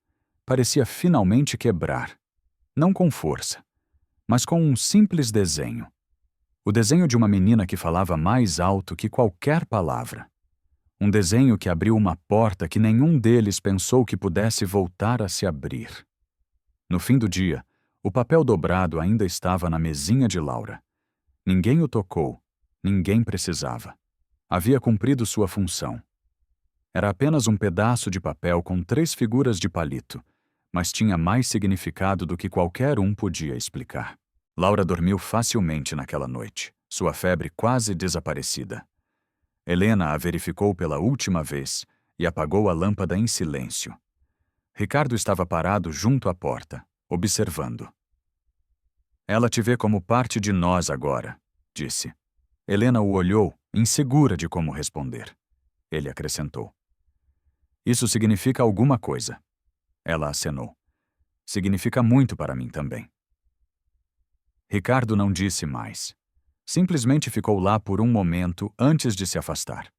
parecia finalmente quebrar. Não com força, mas com um simples desenho. O desenho de uma menina que falava mais alto que qualquer palavra. Um desenho que abriu uma porta que nenhum deles pensou que pudesse voltar a se abrir. No fim do dia, o papel dobrado ainda estava na mesinha de Laura. Ninguém o tocou, ninguém precisava. Havia cumprido sua função. Era apenas um pedaço de papel com 3 figuras de palito, mas tinha mais significado do que qualquer um podia explicar. Laura dormiu facilmente naquela noite, sua febre quase desaparecida. Helena a verificou pela última vez e apagou a lâmpada em silêncio. Ricardo estava parado junto à porta, observando. Ela te vê como parte de nós agora, disse. Helena o olhou, insegura de como responder. Ele acrescentou. Isso significa alguma coisa. Ela acenou. Significa muito para mim também. Ricardo não disse mais. Simplesmente ficou lá por um momento antes de se afastar.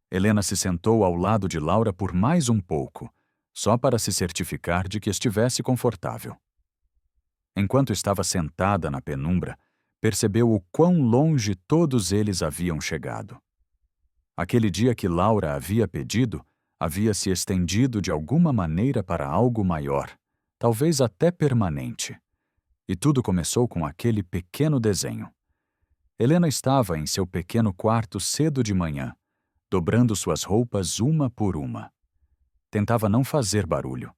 Helena se sentou ao lado de Laura por mais um pouco, só para se certificar de que estivesse confortável. Enquanto estava sentada na penumbra, percebeu o quão longe todos eles haviam chegado. Aquele dia que Laura havia pedido, havia se estendido de alguma maneira para algo maior, talvez até permanente. E tudo começou com aquele pequeno desenho. Helena estava em seu pequeno quarto cedo de manhã, dobrando suas roupas uma por uma. Tentava não fazer barulho.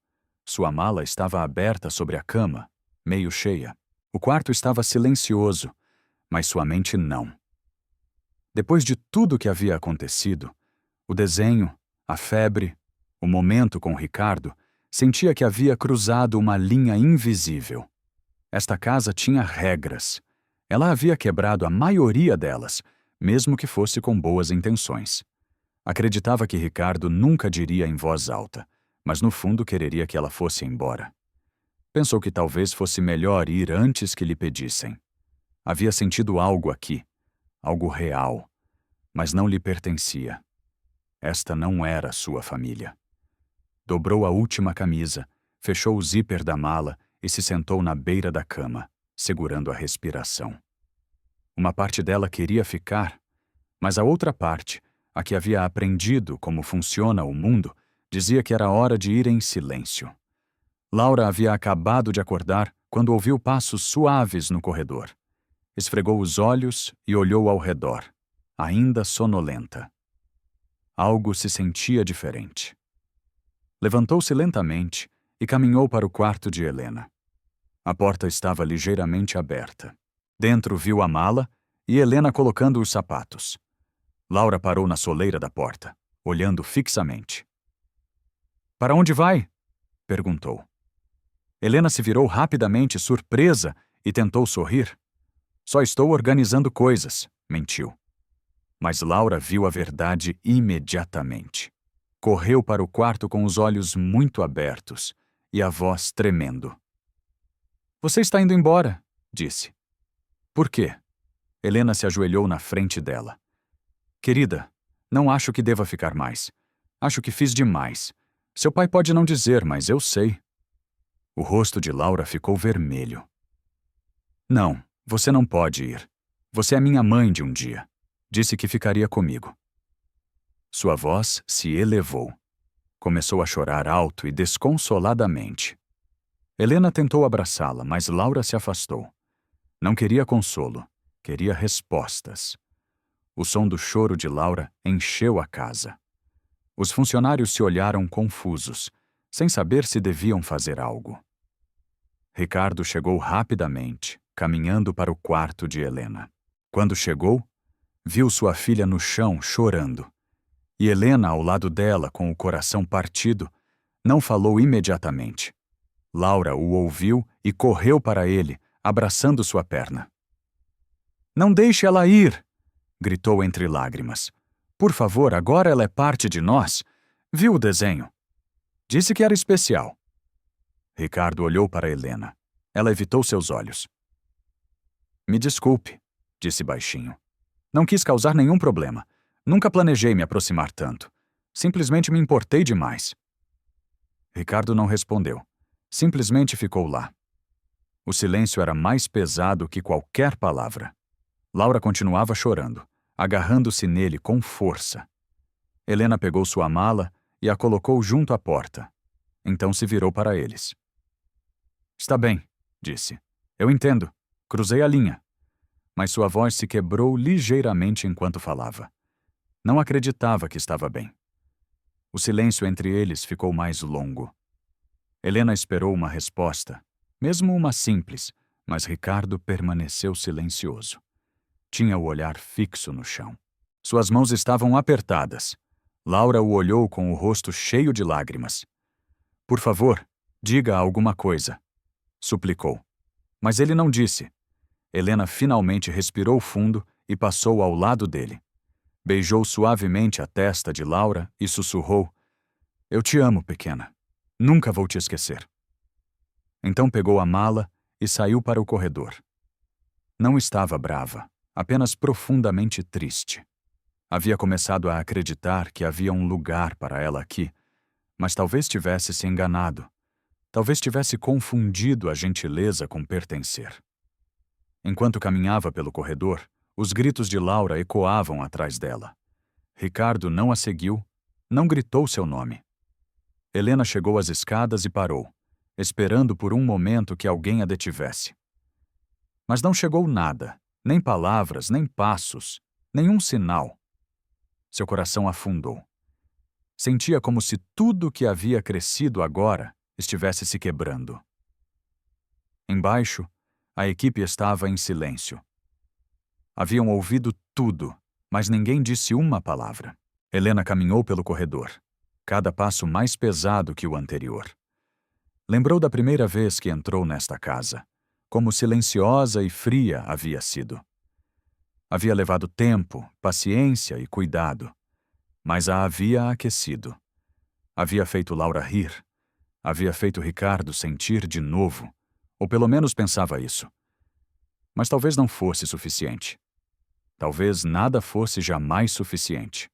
Sua mala estava aberta sobre a cama, meio cheia. O quarto estava silencioso, mas sua mente não. Depois de tudo que havia acontecido, o desenho, a febre, o momento com Ricardo, sentia que havia cruzado uma linha invisível. Esta casa tinha regras. Ela havia quebrado a maioria delas, mesmo que fosse com boas intenções. Acreditava que Ricardo nunca diria em voz alta, mas no fundo quereria que ela fosse embora. Pensou que talvez fosse melhor ir antes que lhe pedissem. Havia sentido algo aqui, algo real, mas não lhe pertencia. Esta não era sua família. Dobrou a última camisa, fechou o zíper da mala e se sentou na beira da cama, segurando a respiração. Uma parte dela queria ficar, mas a outra parte, a que havia aprendido como funciona o mundo, dizia que era hora de ir em silêncio. Laura havia acabado de acordar quando ouviu passos suaves no corredor. Esfregou os olhos e olhou ao redor, ainda sonolenta. Algo se sentia diferente. Levantou-se lentamente e caminhou para o quarto de Helena. A porta estava ligeiramente aberta. Dentro viu a mala e Helena colocando os sapatos. Laura parou na soleira da porta, olhando fixamente. Para onde vai? Perguntou. Helena se virou rapidamente, surpresa, e tentou sorrir. Só estou organizando coisas, mentiu. Mas Laura viu a verdade imediatamente. Correu para o quarto com os olhos muito abertos e a voz tremendo. Você está indo embora, disse. Por quê? Helena se ajoelhou na frente dela. Querida, não acho que deva ficar mais. Acho que fiz demais. Seu pai pode não dizer, mas eu sei. O rosto de Laura ficou vermelho. Não, você não pode ir. Você é minha mãe de um dia. Disse que ficaria comigo. Sua voz se elevou. Começou a chorar alto e desconsoladamente. Helena tentou abraçá-la, mas Laura se afastou. Não queria consolo, queria respostas. O som do choro de Laura encheu a casa. Os funcionários se olharam confusos, sem saber se deviam fazer algo. Ricardo chegou rapidamente, caminhando para o quarto de Helena. Quando chegou, viu sua filha no chão chorando. E Helena, ao lado dela, com o coração partido, não falou imediatamente. Laura o ouviu e correu para ele, abraçando sua perna. Não deixe ela ir! Gritou entre lágrimas. Por favor, agora ela é parte de nós. Viu o desenho? Disse que era especial. Ricardo olhou para Helena. Ela evitou seus olhos. Me desculpe, disse baixinho. Não quis causar nenhum problema. Nunca planejei me aproximar tanto. Simplesmente me importei demais. Ricardo não respondeu. Simplesmente ficou lá. O silêncio era mais pesado que qualquer palavra. Laura continuava chorando, agarrando-se nele com força. Helena pegou sua mala e a colocou junto à porta. Então se virou para eles. Está bem, disse. Eu entendo. Cruzei a linha. Mas sua voz se quebrou ligeiramente enquanto falava. Não acreditava que estava bem. O silêncio entre eles ficou mais longo. Helena esperou uma resposta, mesmo uma simples, mas Ricardo permaneceu silencioso. Tinha o olhar fixo no chão. Suas mãos estavam apertadas. Laura o olhou com o rosto cheio de lágrimas. Por favor, diga alguma coisa, suplicou. Mas ele não disse. Helena finalmente respirou fundo e passou ao lado dele. Beijou suavemente a testa de Laura e sussurrou: Eu te amo, pequena. Nunca vou te esquecer. Então pegou a mala e saiu para o corredor. Não estava brava, apenas profundamente triste. Havia começado a acreditar que havia um lugar para ela aqui, mas talvez tivesse se enganado. Talvez tivesse confundido a gentileza com pertencer. Enquanto caminhava pelo corredor, os gritos de Laura ecoavam atrás dela. Ricardo não a seguiu, não gritou seu nome. Helena chegou às escadas e parou, esperando por um momento que alguém a detivesse. Mas não chegou nada, nem palavras, nem passos, nenhum sinal. Seu coração afundou. Sentia como se tudo que havia crescido agora estivesse se quebrando. Embaixo, a equipe estava em silêncio. Haviam ouvido tudo, mas ninguém disse uma palavra. Helena caminhou pelo corredor, cada passo mais pesado que o anterior. Lembrou da primeira vez que entrou nesta casa, como silenciosa e fria havia sido. Havia levado tempo, paciência e cuidado, mas a havia aquecido. Havia feito Laura rir, havia feito Ricardo sentir de novo, ou pelo menos pensava isso. Mas talvez não fosse suficiente. Talvez nada fosse jamais suficiente.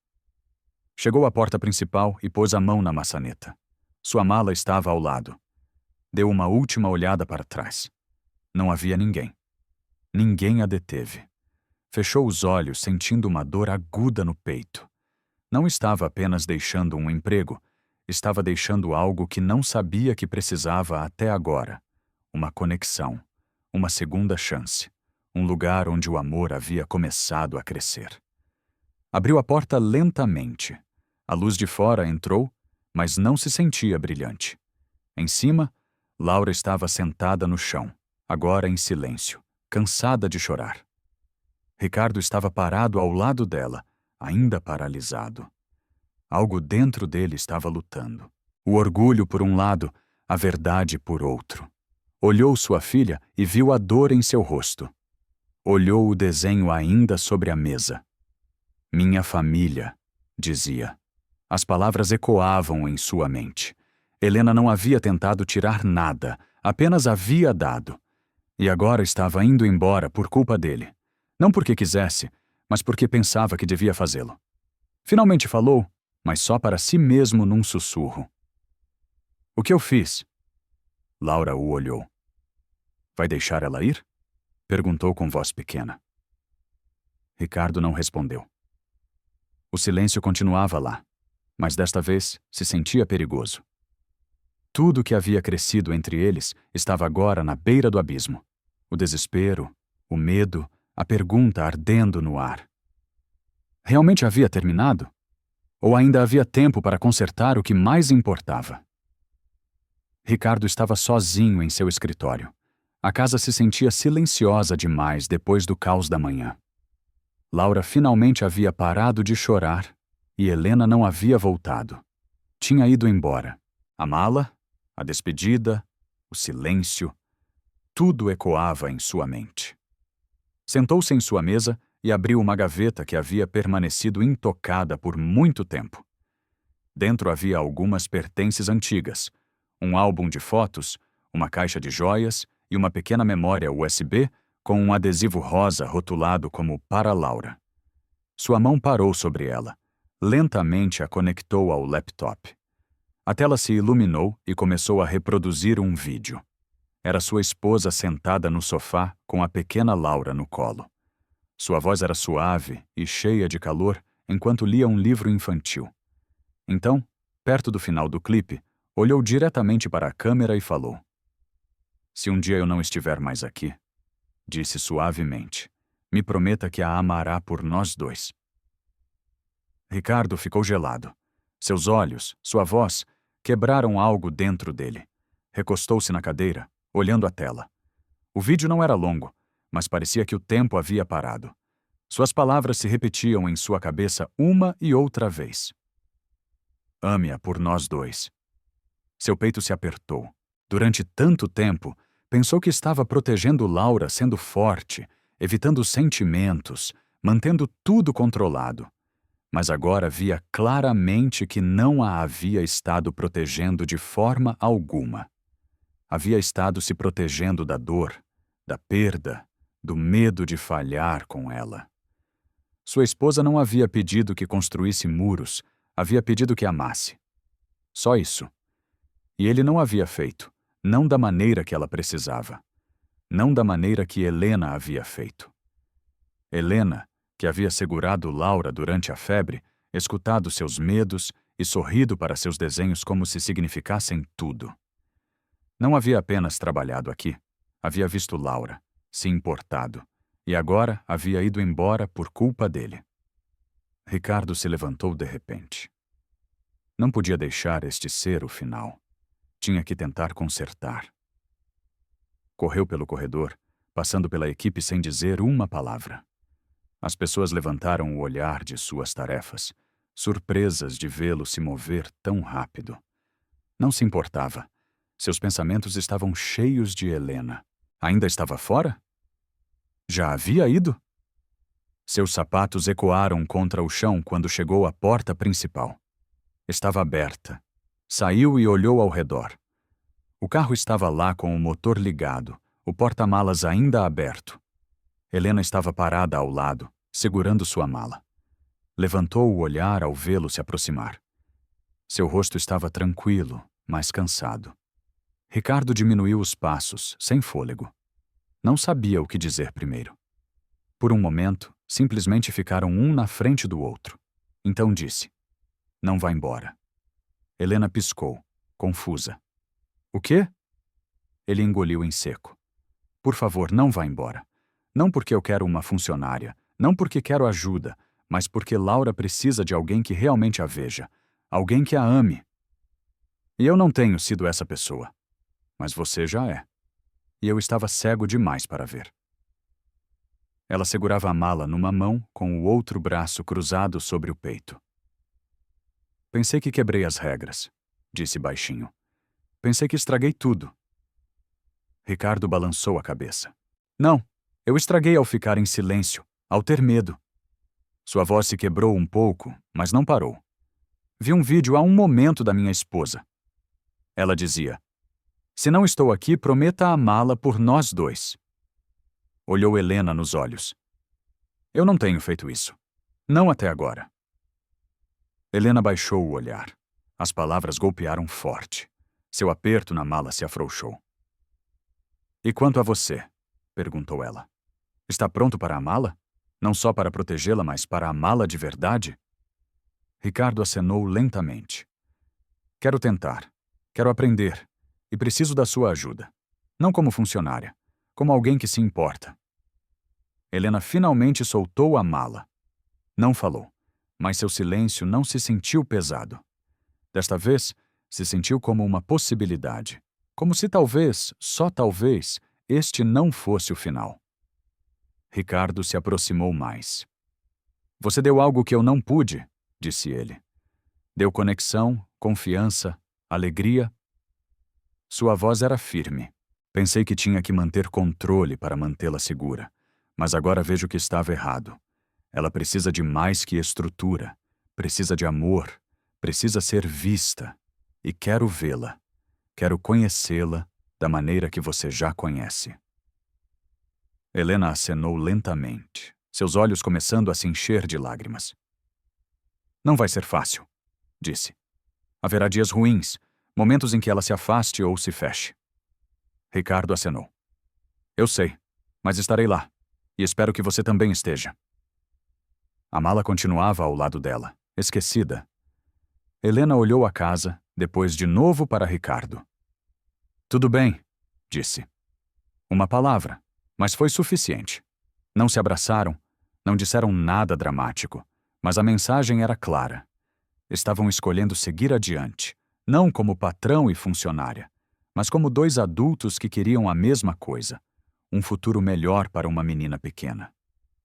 Chegou à porta principal e pôs a mão na maçaneta. Sua mala estava ao lado. Deu uma última olhada para trás. Não havia ninguém. Ninguém a deteve. Fechou os olhos, sentindo uma dor aguda no peito. Não estava apenas deixando um emprego, estava deixando algo que não sabia que precisava até agora. Uma conexão, uma segunda chance, um lugar onde o amor havia começado a crescer. Abriu a porta lentamente. A luz de fora entrou, mas não se sentia brilhante. Em cima, Laura estava sentada no chão, agora em silêncio, cansada de chorar. Ricardo estava parado ao lado dela, ainda paralisado. Algo dentro dele estava lutando. O orgulho por um lado, a verdade por outro. Olhou sua filha e viu a dor em seu rosto. Olhou o desenho ainda sobre a mesa. Minha família, dizia. As palavras ecoavam em sua mente. Helena não havia tentado tirar nada, apenas havia dado. E agora estava indo embora por culpa dele. Não porque quisesse, mas porque pensava que devia fazê-lo. Finalmente falou, mas só para si mesmo num sussurro. O que eu fiz? Laura o olhou. Vai deixar ela ir? Perguntou com voz pequena. Ricardo não respondeu. O silêncio continuava lá, mas desta vez se sentia perigoso. Tudo que havia crescido entre eles estava agora na beira do abismo. O desespero, o medo, a pergunta ardendo no ar. Realmente havia terminado? Ou ainda havia tempo para consertar o que mais importava? Ricardo estava sozinho em seu escritório. A casa se sentia silenciosa demais depois do caos da manhã. Laura finalmente havia parado de chorar e Helena não havia voltado. Tinha ido embora. A mala, a despedida, o silêncio, tudo ecoava em sua mente. Sentou-se em sua mesa e abriu uma gaveta que havia permanecido intocada por muito tempo. Dentro havia algumas pertences antigas, um álbum de fotos, uma caixa de joias e uma pequena memória USB com um adesivo rosa rotulado como para Laura. Sua mão parou sobre ela. Lentamente a conectou ao laptop. A tela se iluminou e começou a reproduzir um vídeo. Era sua esposa sentada no sofá com a pequena Laura no colo. Sua voz era suave e cheia de calor enquanto lia um livro infantil. Então, perto do final do clipe, olhou diretamente para a câmera e falou: Se um dia eu não estiver mais aqui, disse suavemente, me prometa que a amará por nós dois. Ricardo ficou gelado. Seus olhos, sua voz, quebraram algo dentro dele. Recostou-se na cadeira, olhando a tela. O vídeo não era longo, mas parecia que o tempo havia parado. Suas palavras se repetiam em sua cabeça uma e outra vez. Ame-a por nós dois. Seu peito se apertou. Durante tanto tempo, pensou que estava protegendo Laura sendo forte, evitando sentimentos, mantendo tudo controlado. Mas agora via claramente que não a havia estado protegendo de forma alguma. Havia estado se protegendo da dor, da perda, do medo de falhar com ela. Sua esposa não havia pedido que construísse muros, havia pedido que amasse. Só isso. E ele não havia feito, não da maneira que ela precisava. Não da maneira que Helena havia feito. Helena, que havia segurado Laura durante a febre, escutado seus medos e sorrido para seus desenhos como se significassem tudo. Não havia apenas trabalhado aqui, havia visto Laura, se importado, e agora havia ido embora por culpa dele. Ricardo se levantou de repente. Não podia deixar este ser o final. Tinha que tentar consertar. Correu pelo corredor, passando pela equipe sem dizer uma palavra. As pessoas levantaram o olhar de suas tarefas, surpresas de vê-lo se mover tão rápido. Não se importava. Seus pensamentos estavam cheios de Helena. Ainda estava fora? Já havia ido? Seus sapatos ecoaram contra o chão quando chegou à porta principal. Estava aberta. Saiu e olhou ao redor. O carro estava lá com o motor ligado, o porta-malas ainda aberto. Helena estava parada ao lado, segurando sua mala. Levantou o olhar ao vê-lo se aproximar. Seu rosto estava tranquilo, mas cansado. Ricardo diminuiu os passos, sem fôlego. Não sabia o que dizer primeiro. Por um momento, simplesmente ficaram um na frente do outro. Então disse: Não vá embora. Helena piscou, confusa. O quê? Ele engoliu em seco. Por favor, não vá embora. Não porque eu quero uma funcionária, não porque quero ajuda, mas porque Laura precisa de alguém que realmente a veja, alguém que a ame. E eu não tenho sido essa pessoa. Mas você já é. E eu estava cego demais para ver. Ela segurava a mala numa mão com o outro braço cruzado sobre o peito. Pensei que quebrei as regras, disse baixinho. Pensei que estraguei tudo. Ricardo balançou a cabeça. Não, eu estraguei ao ficar em silêncio, ao ter medo. Sua voz se quebrou um pouco, mas não parou. Vi um vídeo há um momento da minha esposa. Ela dizia: se não estou aqui, prometa amá-la por nós dois. Olhou Helena nos olhos. Eu não tenho feito isso. Não até agora. Helena baixou o olhar. As palavras golpearam forte. Seu aperto na mala se afrouxou. E quanto a você? Perguntou ela. Está pronto para amá-la? Não só para protegê-la, mas para amá-la de verdade? Ricardo acenou lentamente. Quero tentar. Quero aprender. E preciso da sua ajuda. Não como funcionária, como alguém que se importa. Helena finalmente soltou a mala. Não falou, mas seu silêncio não se sentiu pesado. Desta vez, se sentiu como uma possibilidade. Como se talvez, só talvez, este não fosse o final. Ricardo se aproximou mais. Você deu algo que eu não pude, disse ele. Deu conexão, confiança, alegria. Sua voz era firme. Pensei que tinha que manter controle para mantê-la segura, mas agora vejo que estava errado. Ela precisa de mais que estrutura, precisa de amor, precisa ser vista. E quero vê-la. Quero conhecê-la da maneira que você já conhece. Helena acenou lentamente, seus olhos começando a se encher de lágrimas. Não vai ser fácil, disse. Haverá dias ruins, momentos em que ela se afaste ou se feche. Ricardo acenou. Eu sei, mas estarei lá, e espero que você também esteja. A mala continuava ao lado dela, esquecida. Helena olhou a casa, depois de novo para Ricardo. Tudo bem, disse. Uma palavra, mas foi suficiente. Não se abraçaram, não disseram nada dramático, mas a mensagem era clara. Estavam escolhendo seguir adiante, não como patrão e funcionária, mas como dois adultos que queriam a mesma coisa, um futuro melhor para uma menina pequena.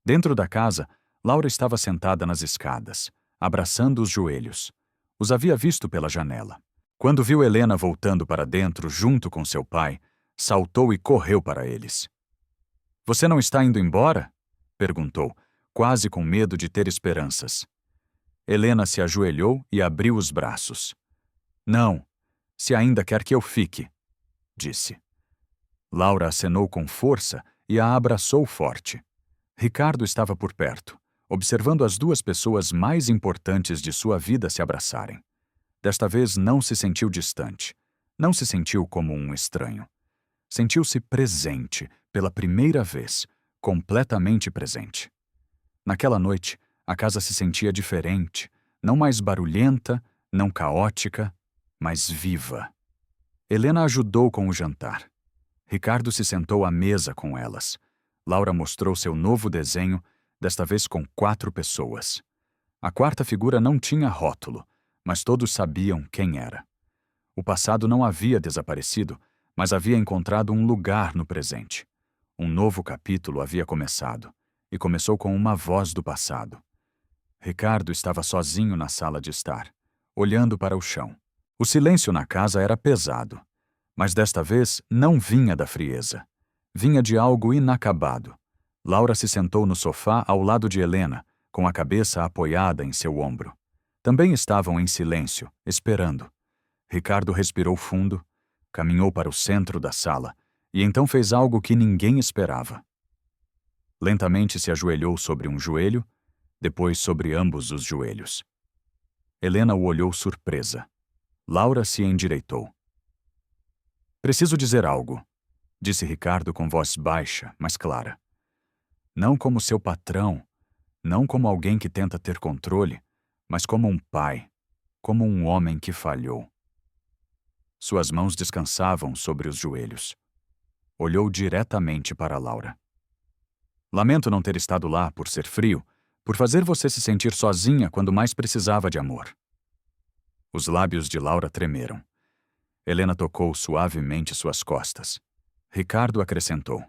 Dentro da casa, Laura estava sentada nas escadas, abraçando os joelhos. Os havia visto pela janela. Quando viu Helena voltando para dentro junto com seu pai, saltou e correu para eles. Você não está indo embora? Perguntou, quase com medo de ter esperanças. Helena se ajoelhou e abriu os braços. Não, se ainda quer que eu fique, disse. Laura acenou com força e a abraçou forte. Ricardo estava por perto, observando as duas pessoas mais importantes de sua vida se abraçarem. Desta vez não se sentiu distante, não se sentiu como um estranho. Sentiu-se presente, pela primeira vez, completamente presente. Naquela noite, a casa se sentia diferente, não mais barulhenta, não caótica, mas viva. Helena ajudou com o jantar. Ricardo se sentou à mesa com elas. Laura mostrou seu novo desenho, desta vez com 4 pessoas. A quarta figura não tinha rótulo, mas todos sabiam quem era. O passado não havia desaparecido, mas havia encontrado um lugar no presente. Um novo capítulo havia começado, e começou com uma voz do passado. Ricardo estava sozinho na sala de estar, olhando para o chão. O silêncio na casa era pesado, mas desta vez não vinha da frieza. Vinha de algo inacabado. Laura se sentou no sofá ao lado de Helena, com a cabeça apoiada em seu ombro. Também estavam em silêncio, esperando. Ricardo respirou fundo, caminhou para o centro da sala e então fez algo que ninguém esperava. Lentamente se ajoelhou sobre um joelho, depois sobre ambos os joelhos. Helena o olhou surpresa. Laura se endireitou. Preciso dizer algo, disse Ricardo com voz baixa, mas clara. Não como seu patrão, não como alguém que tenta ter controle, mas como um pai, como um homem que falhou. Suas mãos descansavam sobre os joelhos. Olhou diretamente para Laura. Lamento não ter estado lá por ser frio, por fazer você se sentir sozinha quando mais precisava de amor. Os lábios de Laura tremeram. Helena tocou suavemente suas costas. Ricardo acrescentou.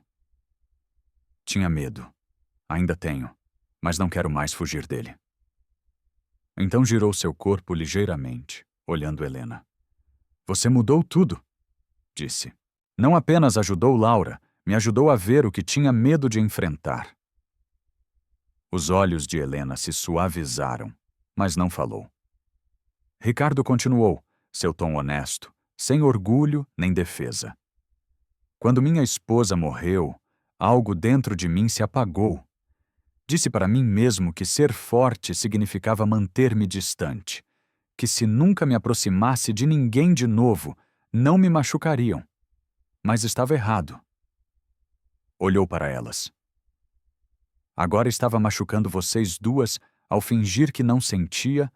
Tinha medo. Ainda tenho, mas não quero mais fugir dele. Então girou seu corpo ligeiramente, olhando Helena. Você mudou tudo, disse. Não apenas ajudou Laura, me ajudou a ver o que tinha medo de enfrentar. Os olhos de Helena se suavizaram, mas não falou. Ricardo continuou, seu tom honesto, sem orgulho nem defesa. Quando minha esposa morreu, algo dentro de mim se apagou. Disse para mim mesmo que ser forte significava manter-me distante, que se nunca me aproximasse de ninguém de novo, não me machucariam. Mas estava errado. Olhou para elas. Agora estava machucando vocês duas ao fingir que não sentia,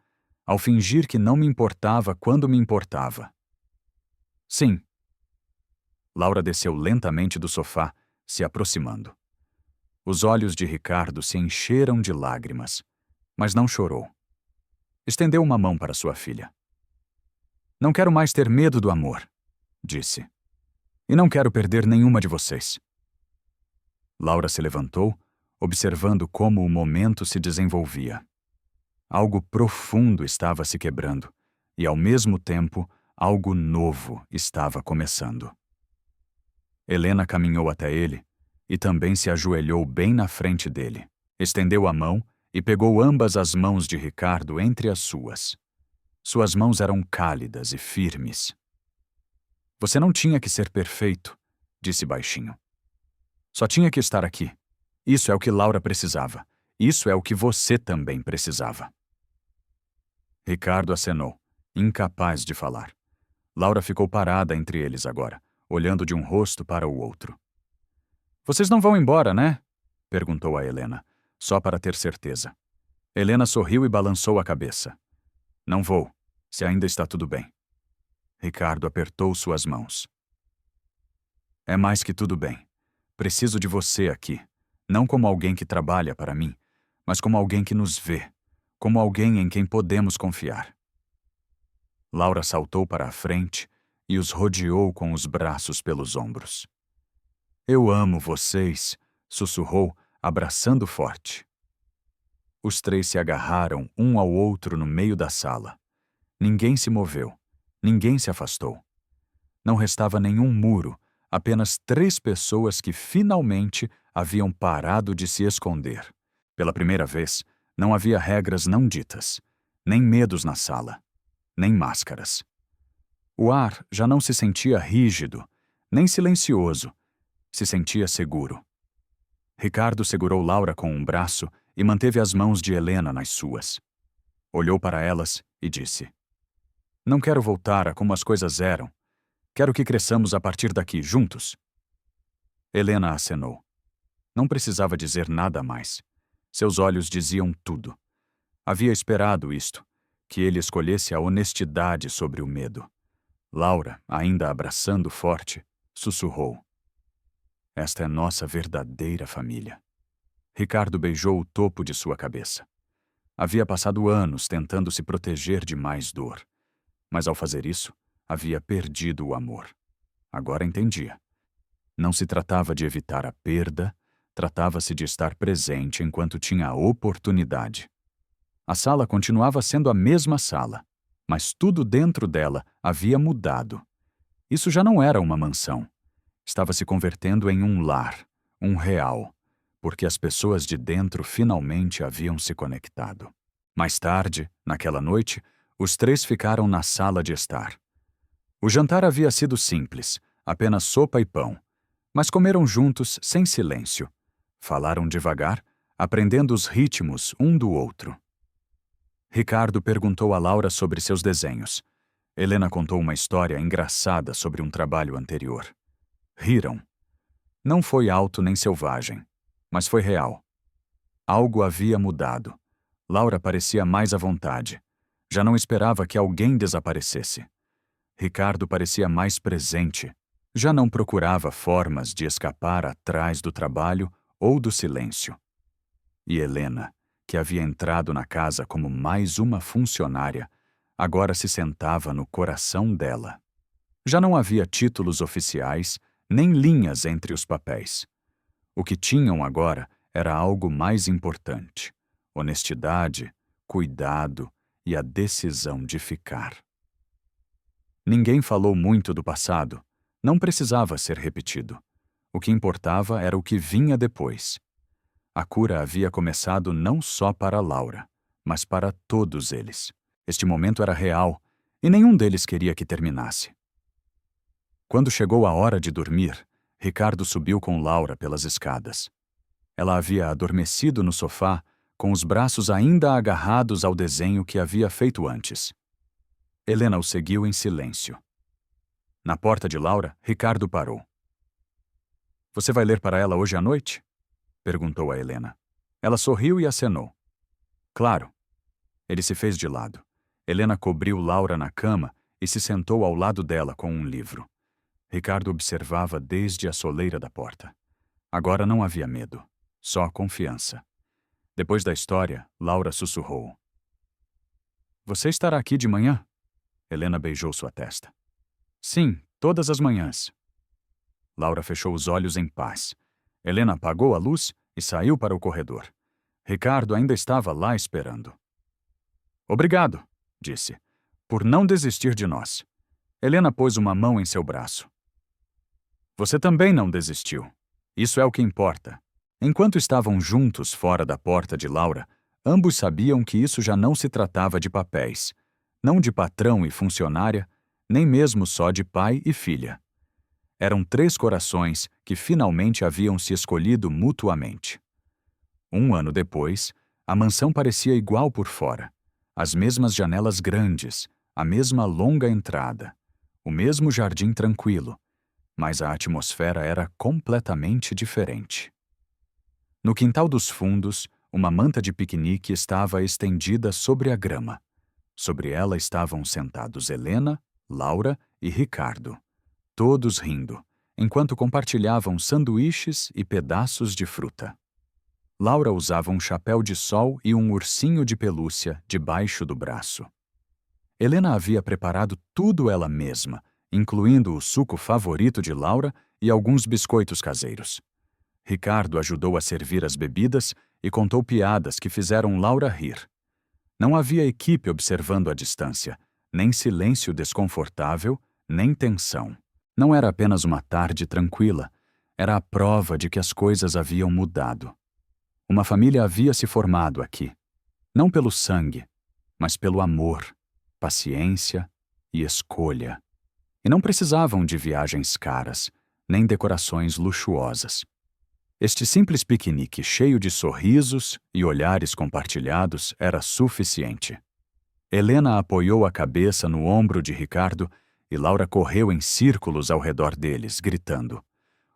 ao fingir que não me importava quando me importava. Sim. Laura desceu lentamente do sofá, se aproximando. Os olhos de Ricardo se encheram de lágrimas, mas não chorou. Estendeu uma mão para sua filha. Não quero mais ter medo do amor, disse. E não quero perder nenhuma de vocês. Laura se levantou, observando como o momento se desenvolvia. Algo profundo estava se quebrando, e ao mesmo tempo, algo novo estava começando. Helena caminhou até ele e também se ajoelhou bem na frente dele. Estendeu a mão e pegou ambas as mãos de Ricardo entre as suas. Suas mãos eram cálidas e firmes. Você não tinha que ser perfeito, disse baixinho. Só tinha que estar aqui. Isso é o que Laura precisava. Isso é o que você também precisava. Ricardo acenou, incapaz de falar. Laura ficou parada entre eles agora, olhando de um rosto para o outro. Vocês não vão embora, né? Perguntou a Helena, só para ter certeza. Helena sorriu e balançou a cabeça. Não vou, se ainda está tudo bem. Ricardo apertou suas mãos. É mais que tudo bem. Preciso de você aqui, não como alguém que trabalha para mim, mas como alguém que nos vê, como alguém em quem podemos confiar. Laura saltou para a frente e os rodeou com os braços pelos ombros. Eu amo vocês, sussurrou, abraçando forte. Os três se agarraram um ao outro no meio da sala. Ninguém se moveu, ninguém se afastou. Não restava nenhum muro, apenas 3 pessoas que finalmente haviam parado de se esconder. Pela primeira vez, não havia regras não ditas, nem medos na sala, nem máscaras. O ar já não se sentia rígido, nem silencioso, se sentia seguro. Ricardo segurou Laura com um braço e manteve as mãos de Helena nas suas. Olhou para elas e disse: Não quero voltar a como as coisas eram. Quero que cresçamos a partir daqui, juntos. Helena acenou. Não precisava dizer nada mais. Seus olhos diziam tudo. Havia esperado isto, que ele escolhesse a honestidade sobre o medo. Laura, ainda abraçando forte, sussurrou: Esta é nossa verdadeira família. Ricardo beijou o topo de sua cabeça. Havia passado anos tentando se proteger de mais dor. Mas ao fazer isso, havia perdido o amor. Agora entendia. Não se tratava de evitar a perda, tratava-se de estar presente enquanto tinha a oportunidade. A sala continuava sendo a mesma sala, mas tudo dentro dela havia mudado. Isso já não era uma mansão. Estava se convertendo em um lar, um real, porque as pessoas de dentro finalmente haviam se conectado. Mais tarde, naquela noite, os 3 ficaram na sala de estar. O jantar havia sido simples, apenas sopa e pão, mas comeram juntos sem silêncio. Falaram devagar, aprendendo os ritmos um do outro. Ricardo perguntou a Laura sobre seus desenhos. Helena contou uma história engraçada sobre um trabalho anterior. Riram. Não foi alto nem selvagem, mas foi real. Algo havia mudado. Laura parecia mais à vontade. Já não esperava que alguém desaparecesse. Ricardo parecia mais presente. Já não procurava formas de escapar atrás do trabalho ou do silêncio. E Helena, que havia entrado na casa como mais uma funcionária, agora se sentava no coração dela. Já não havia títulos oficiais, nem linhas entre os papéis. O que tinham agora era algo mais importante: honestidade, cuidado e a decisão de ficar. Ninguém falou muito do passado. Não precisava ser repetido. O que importava era o que vinha depois. A cura havia começado não só para Laura, mas para todos eles. Este momento era real, e nenhum deles queria que terminasse. Quando chegou a hora de dormir, Ricardo subiu com Laura pelas escadas. Ela havia adormecido no sofá, com os braços ainda agarrados ao desenho que havia feito antes. Helena o seguiu em silêncio. Na porta de Laura, Ricardo parou. "Você vai ler para ela hoje à noite?" perguntou a Helena. Ela sorriu e acenou. "Claro." Ele se fez de lado. Helena cobriu Laura na cama e se sentou ao lado dela com um livro. Ricardo observava desde a soleira da porta. Agora não havia medo, só confiança. Depois da história, Laura sussurrou. "Você estará aqui de manhã?" Helena beijou sua testa. "Sim, todas as manhãs." Laura fechou os olhos em paz. Helena apagou a luz e saiu para o corredor. Ricardo ainda estava lá esperando. "Obrigado", disse, "por não desistir de nós." Helena pôs uma mão em seu braço. "Você também não desistiu. Isso é o que importa." Enquanto estavam juntos fora da porta de Laura, ambos sabiam que isso já não se tratava de papéis, não de patrão e funcionária, nem mesmo só de pai e filha. Eram 3 corações que finalmente haviam se escolhido mutuamente. 1 ano depois, a mansão parecia igual por fora. As mesmas janelas grandes, a mesma longa entrada, o mesmo jardim tranquilo, mas a atmosfera era completamente diferente. No quintal dos fundos, uma manta de piquenique estava estendida sobre a grama. Sobre ela estavam sentados Helena, Laura e Ricardo, todos rindo, enquanto compartilhavam sanduíches e pedaços de fruta. Laura usava um chapéu de sol e um ursinho de pelúcia debaixo do braço. Helena havia preparado tudo ela mesma, incluindo o suco favorito de Laura e alguns biscoitos caseiros. Ricardo ajudou a servir as bebidas e contou piadas que fizeram Laura rir. Não havia equipe observando à distância, nem silêncio desconfortável, nem tensão. Não era apenas uma tarde tranquila, era a prova de que as coisas haviam mudado. Uma família havia se formado aqui, não pelo sangue, mas pelo amor, paciência e escolha. E não precisavam de viagens caras, nem decorações luxuosas. Este simples piquenique cheio de sorrisos e olhares compartilhados era suficiente. Helena apoiou a cabeça no ombro de Ricardo e Laura correu em círculos ao redor deles, gritando: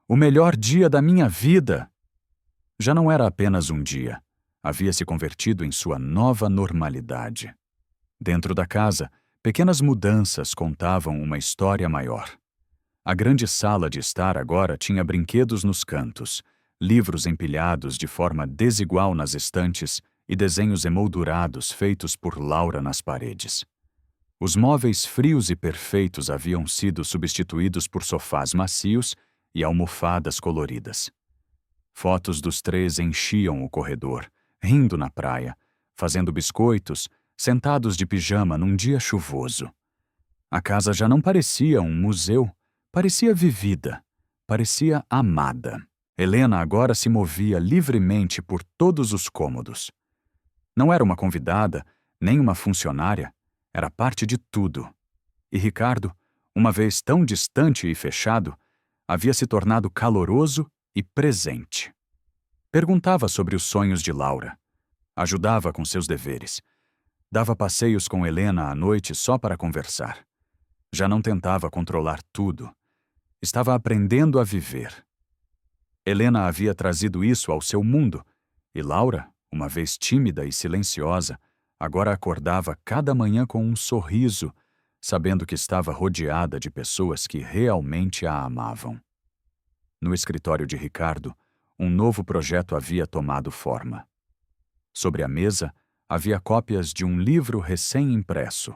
"O melhor dia da minha vida!" Já não era apenas um dia. Havia se convertido em sua nova normalidade. Dentro da casa, pequenas mudanças contavam uma história maior. A grande sala de estar agora tinha brinquedos nos cantos, livros empilhados de forma desigual nas estantes e desenhos emoldurados feitos por Laura nas paredes. Os móveis frios e perfeitos haviam sido substituídos por sofás macios e almofadas coloridas. Fotos dos 3 enchiam o corredor, rindo na praia, fazendo biscoitos, sentados de pijama num dia chuvoso. A casa já não parecia um museu, parecia vivida, parecia amada. Helena agora se movia livremente por todos os cômodos. Não era uma convidada, nem uma funcionária, era parte de tudo. E Ricardo, uma vez tão distante e fechado, havia se tornado caloroso e presente. Perguntava sobre os sonhos de Laura. Ajudava com seus deveres. Dava passeios com Helena à noite só para conversar. Já não tentava controlar tudo. Estava aprendendo a viver. Helena havia trazido isso ao seu mundo, e Laura, uma vez tímida e silenciosa, agora acordava cada manhã com um sorriso, sabendo que estava rodeada de pessoas que realmente a amavam. No escritório de Ricardo, um novo projeto havia tomado forma. Sobre a mesa, havia cópias de um livro recém-impresso.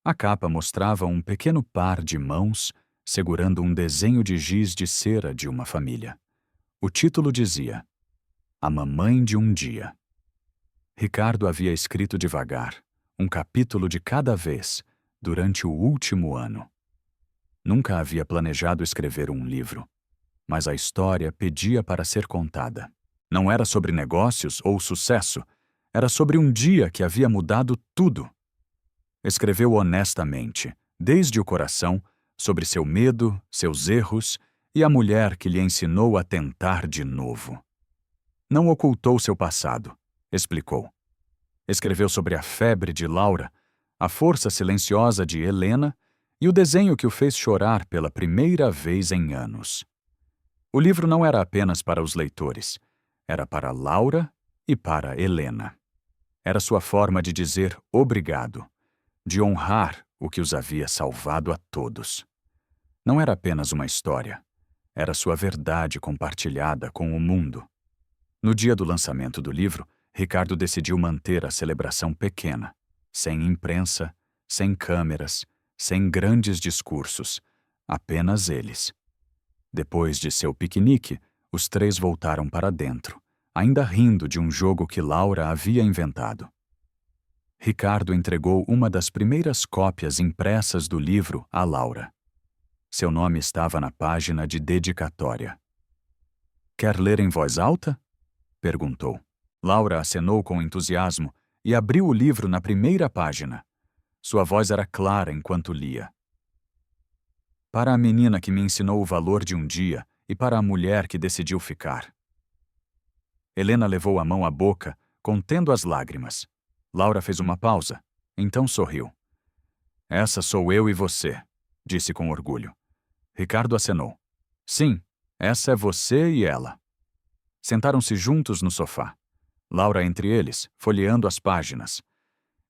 A capa mostrava um pequeno par de mãos segurando um desenho de giz de cera de uma família. O título dizia: A Mamãe de um Dia. Ricardo havia escrito devagar, um capítulo de cada vez, durante o último ano. Nunca havia planejado escrever um livro, mas a história pedia para ser contada. Não era sobre negócios ou sucesso, era sobre um dia que havia mudado tudo. Escreveu honestamente, desde o coração, sobre seu medo, seus erros e a mulher que lhe ensinou a tentar de novo. Não ocultou seu passado, explicou. Escreveu sobre a febre de Laura, a força silenciosa de Helena e o desenho que o fez chorar pela primeira vez em anos. O livro não era apenas para os leitores, era para Laura e para Helena. Era sua forma de dizer obrigado, de honrar o que os havia salvado a todos. Não era apenas uma história, era sua verdade compartilhada com o mundo. No dia do lançamento do livro, Ricardo decidiu manter a celebração pequena, sem imprensa, sem câmeras, sem grandes discursos, apenas eles. Depois de seu piquenique, os três voltaram para dentro, ainda rindo de um jogo que Laura havia inventado. Ricardo entregou uma das primeiras cópias impressas do livro a Laura. Seu nome estava na página de dedicatória. "Quer ler em voz alta?" perguntou. Laura acenou com entusiasmo e abriu o livro na primeira página. Sua voz era clara enquanto lia. "Para a menina que me ensinou o valor de um dia e para a mulher que decidiu ficar." Helena levou a mão à boca, contendo as lágrimas. Laura fez uma pausa, então sorriu. "Essa sou eu e você", disse com orgulho. Ricardo acenou. "Sim, essa é você e ela." Sentaram-se juntos no sofá. Laura entre eles, folheando as páginas.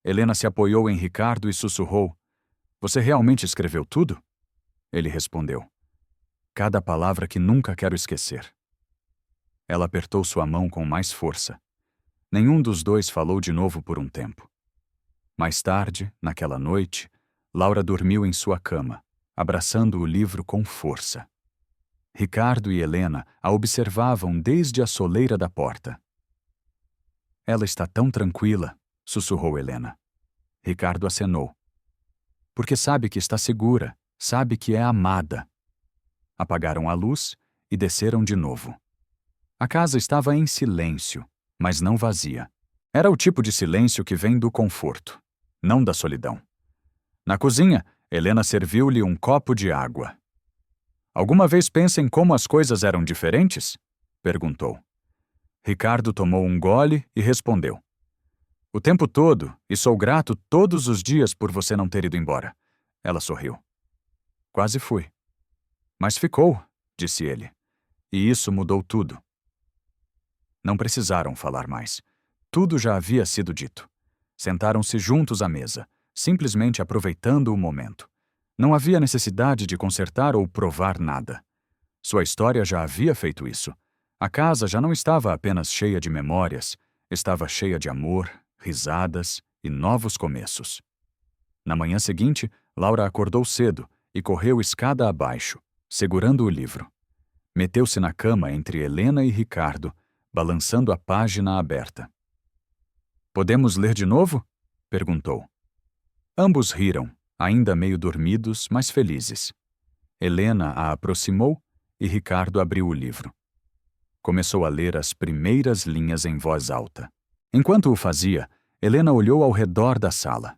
Helena se apoiou em Ricardo e sussurrou: "Você realmente escreveu tudo?" Ele respondeu: "Cada palavra que nunca quero esquecer." Ela apertou sua mão com mais força. Nenhum dos dois falou de novo por um tempo. Mais tarde, naquela noite, Laura dormiu em sua cama, abraçando o livro com força. Ricardo e Helena a observavam desde a soleira da porta. "Ela está tão tranquila", sussurrou Helena. Ricardo acenou. "Porque sabe que está segura, sabe que é amada." Apagaram a luz e desceram de novo. A casa estava em silêncio, mas não vazia. Era o tipo de silêncio que vem do conforto, não da solidão. Na cozinha, Helena serviu-lhe um copo de água. "Alguma vez pensa em como as coisas eram diferentes?" perguntou. Ricardo tomou um gole e respondeu: "O tempo todo, e sou grato todos os dias por você não ter ido embora." Ela sorriu. "Quase fui." "Mas ficou", disse ele. "E isso mudou tudo." Não precisaram falar mais. Tudo já havia sido dito. Sentaram-se juntos à mesa, simplesmente aproveitando o momento. Não havia necessidade de consertar ou provar nada. Sua história já havia feito isso. A casa já não estava apenas cheia de memórias, estava cheia de amor, risadas e novos começos. Na manhã seguinte, Laura acordou cedo e correu escada abaixo, segurando o livro. Meteu-se na cama entre Helena e Ricardo, balançando a página aberta. "Podemos ler de novo?" perguntou. Ambos riram, ainda meio dormidos, mas felizes. Helena a aproximou e Ricardo abriu o livro. Começou a ler as primeiras linhas em voz alta. Enquanto o fazia, Helena olhou ao redor da sala.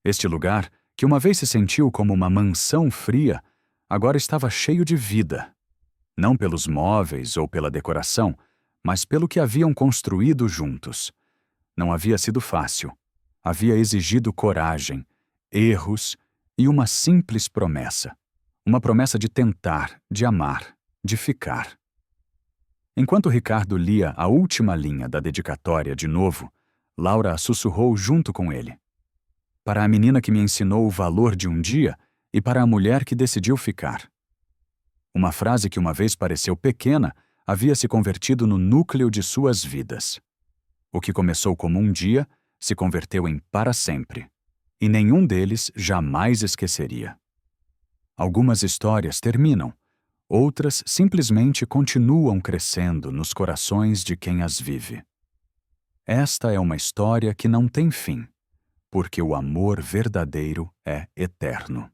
Este lugar, que uma vez se sentiu como uma mansão fria, agora estava cheio de vida. Não pelos móveis ou pela decoração, mas pelo que haviam construído juntos. Não havia sido fácil. Havia exigido coragem, erros e uma simples promessa. Uma promessa de tentar, de amar, de ficar. Enquanto Ricardo lia a última linha da dedicatória de novo, Laura a sussurrou junto com ele. "Para a menina que me ensinou o valor de um dia e para a mulher que decidiu ficar." Uma frase que uma vez pareceu pequena havia se convertido no núcleo de suas vidas. O que começou como um dia se converteu em para sempre, e nenhum deles jamais esqueceria. Algumas histórias terminam, outras simplesmente continuam crescendo nos corações de quem as vive. Esta é uma história que não tem fim, porque o amor verdadeiro é eterno.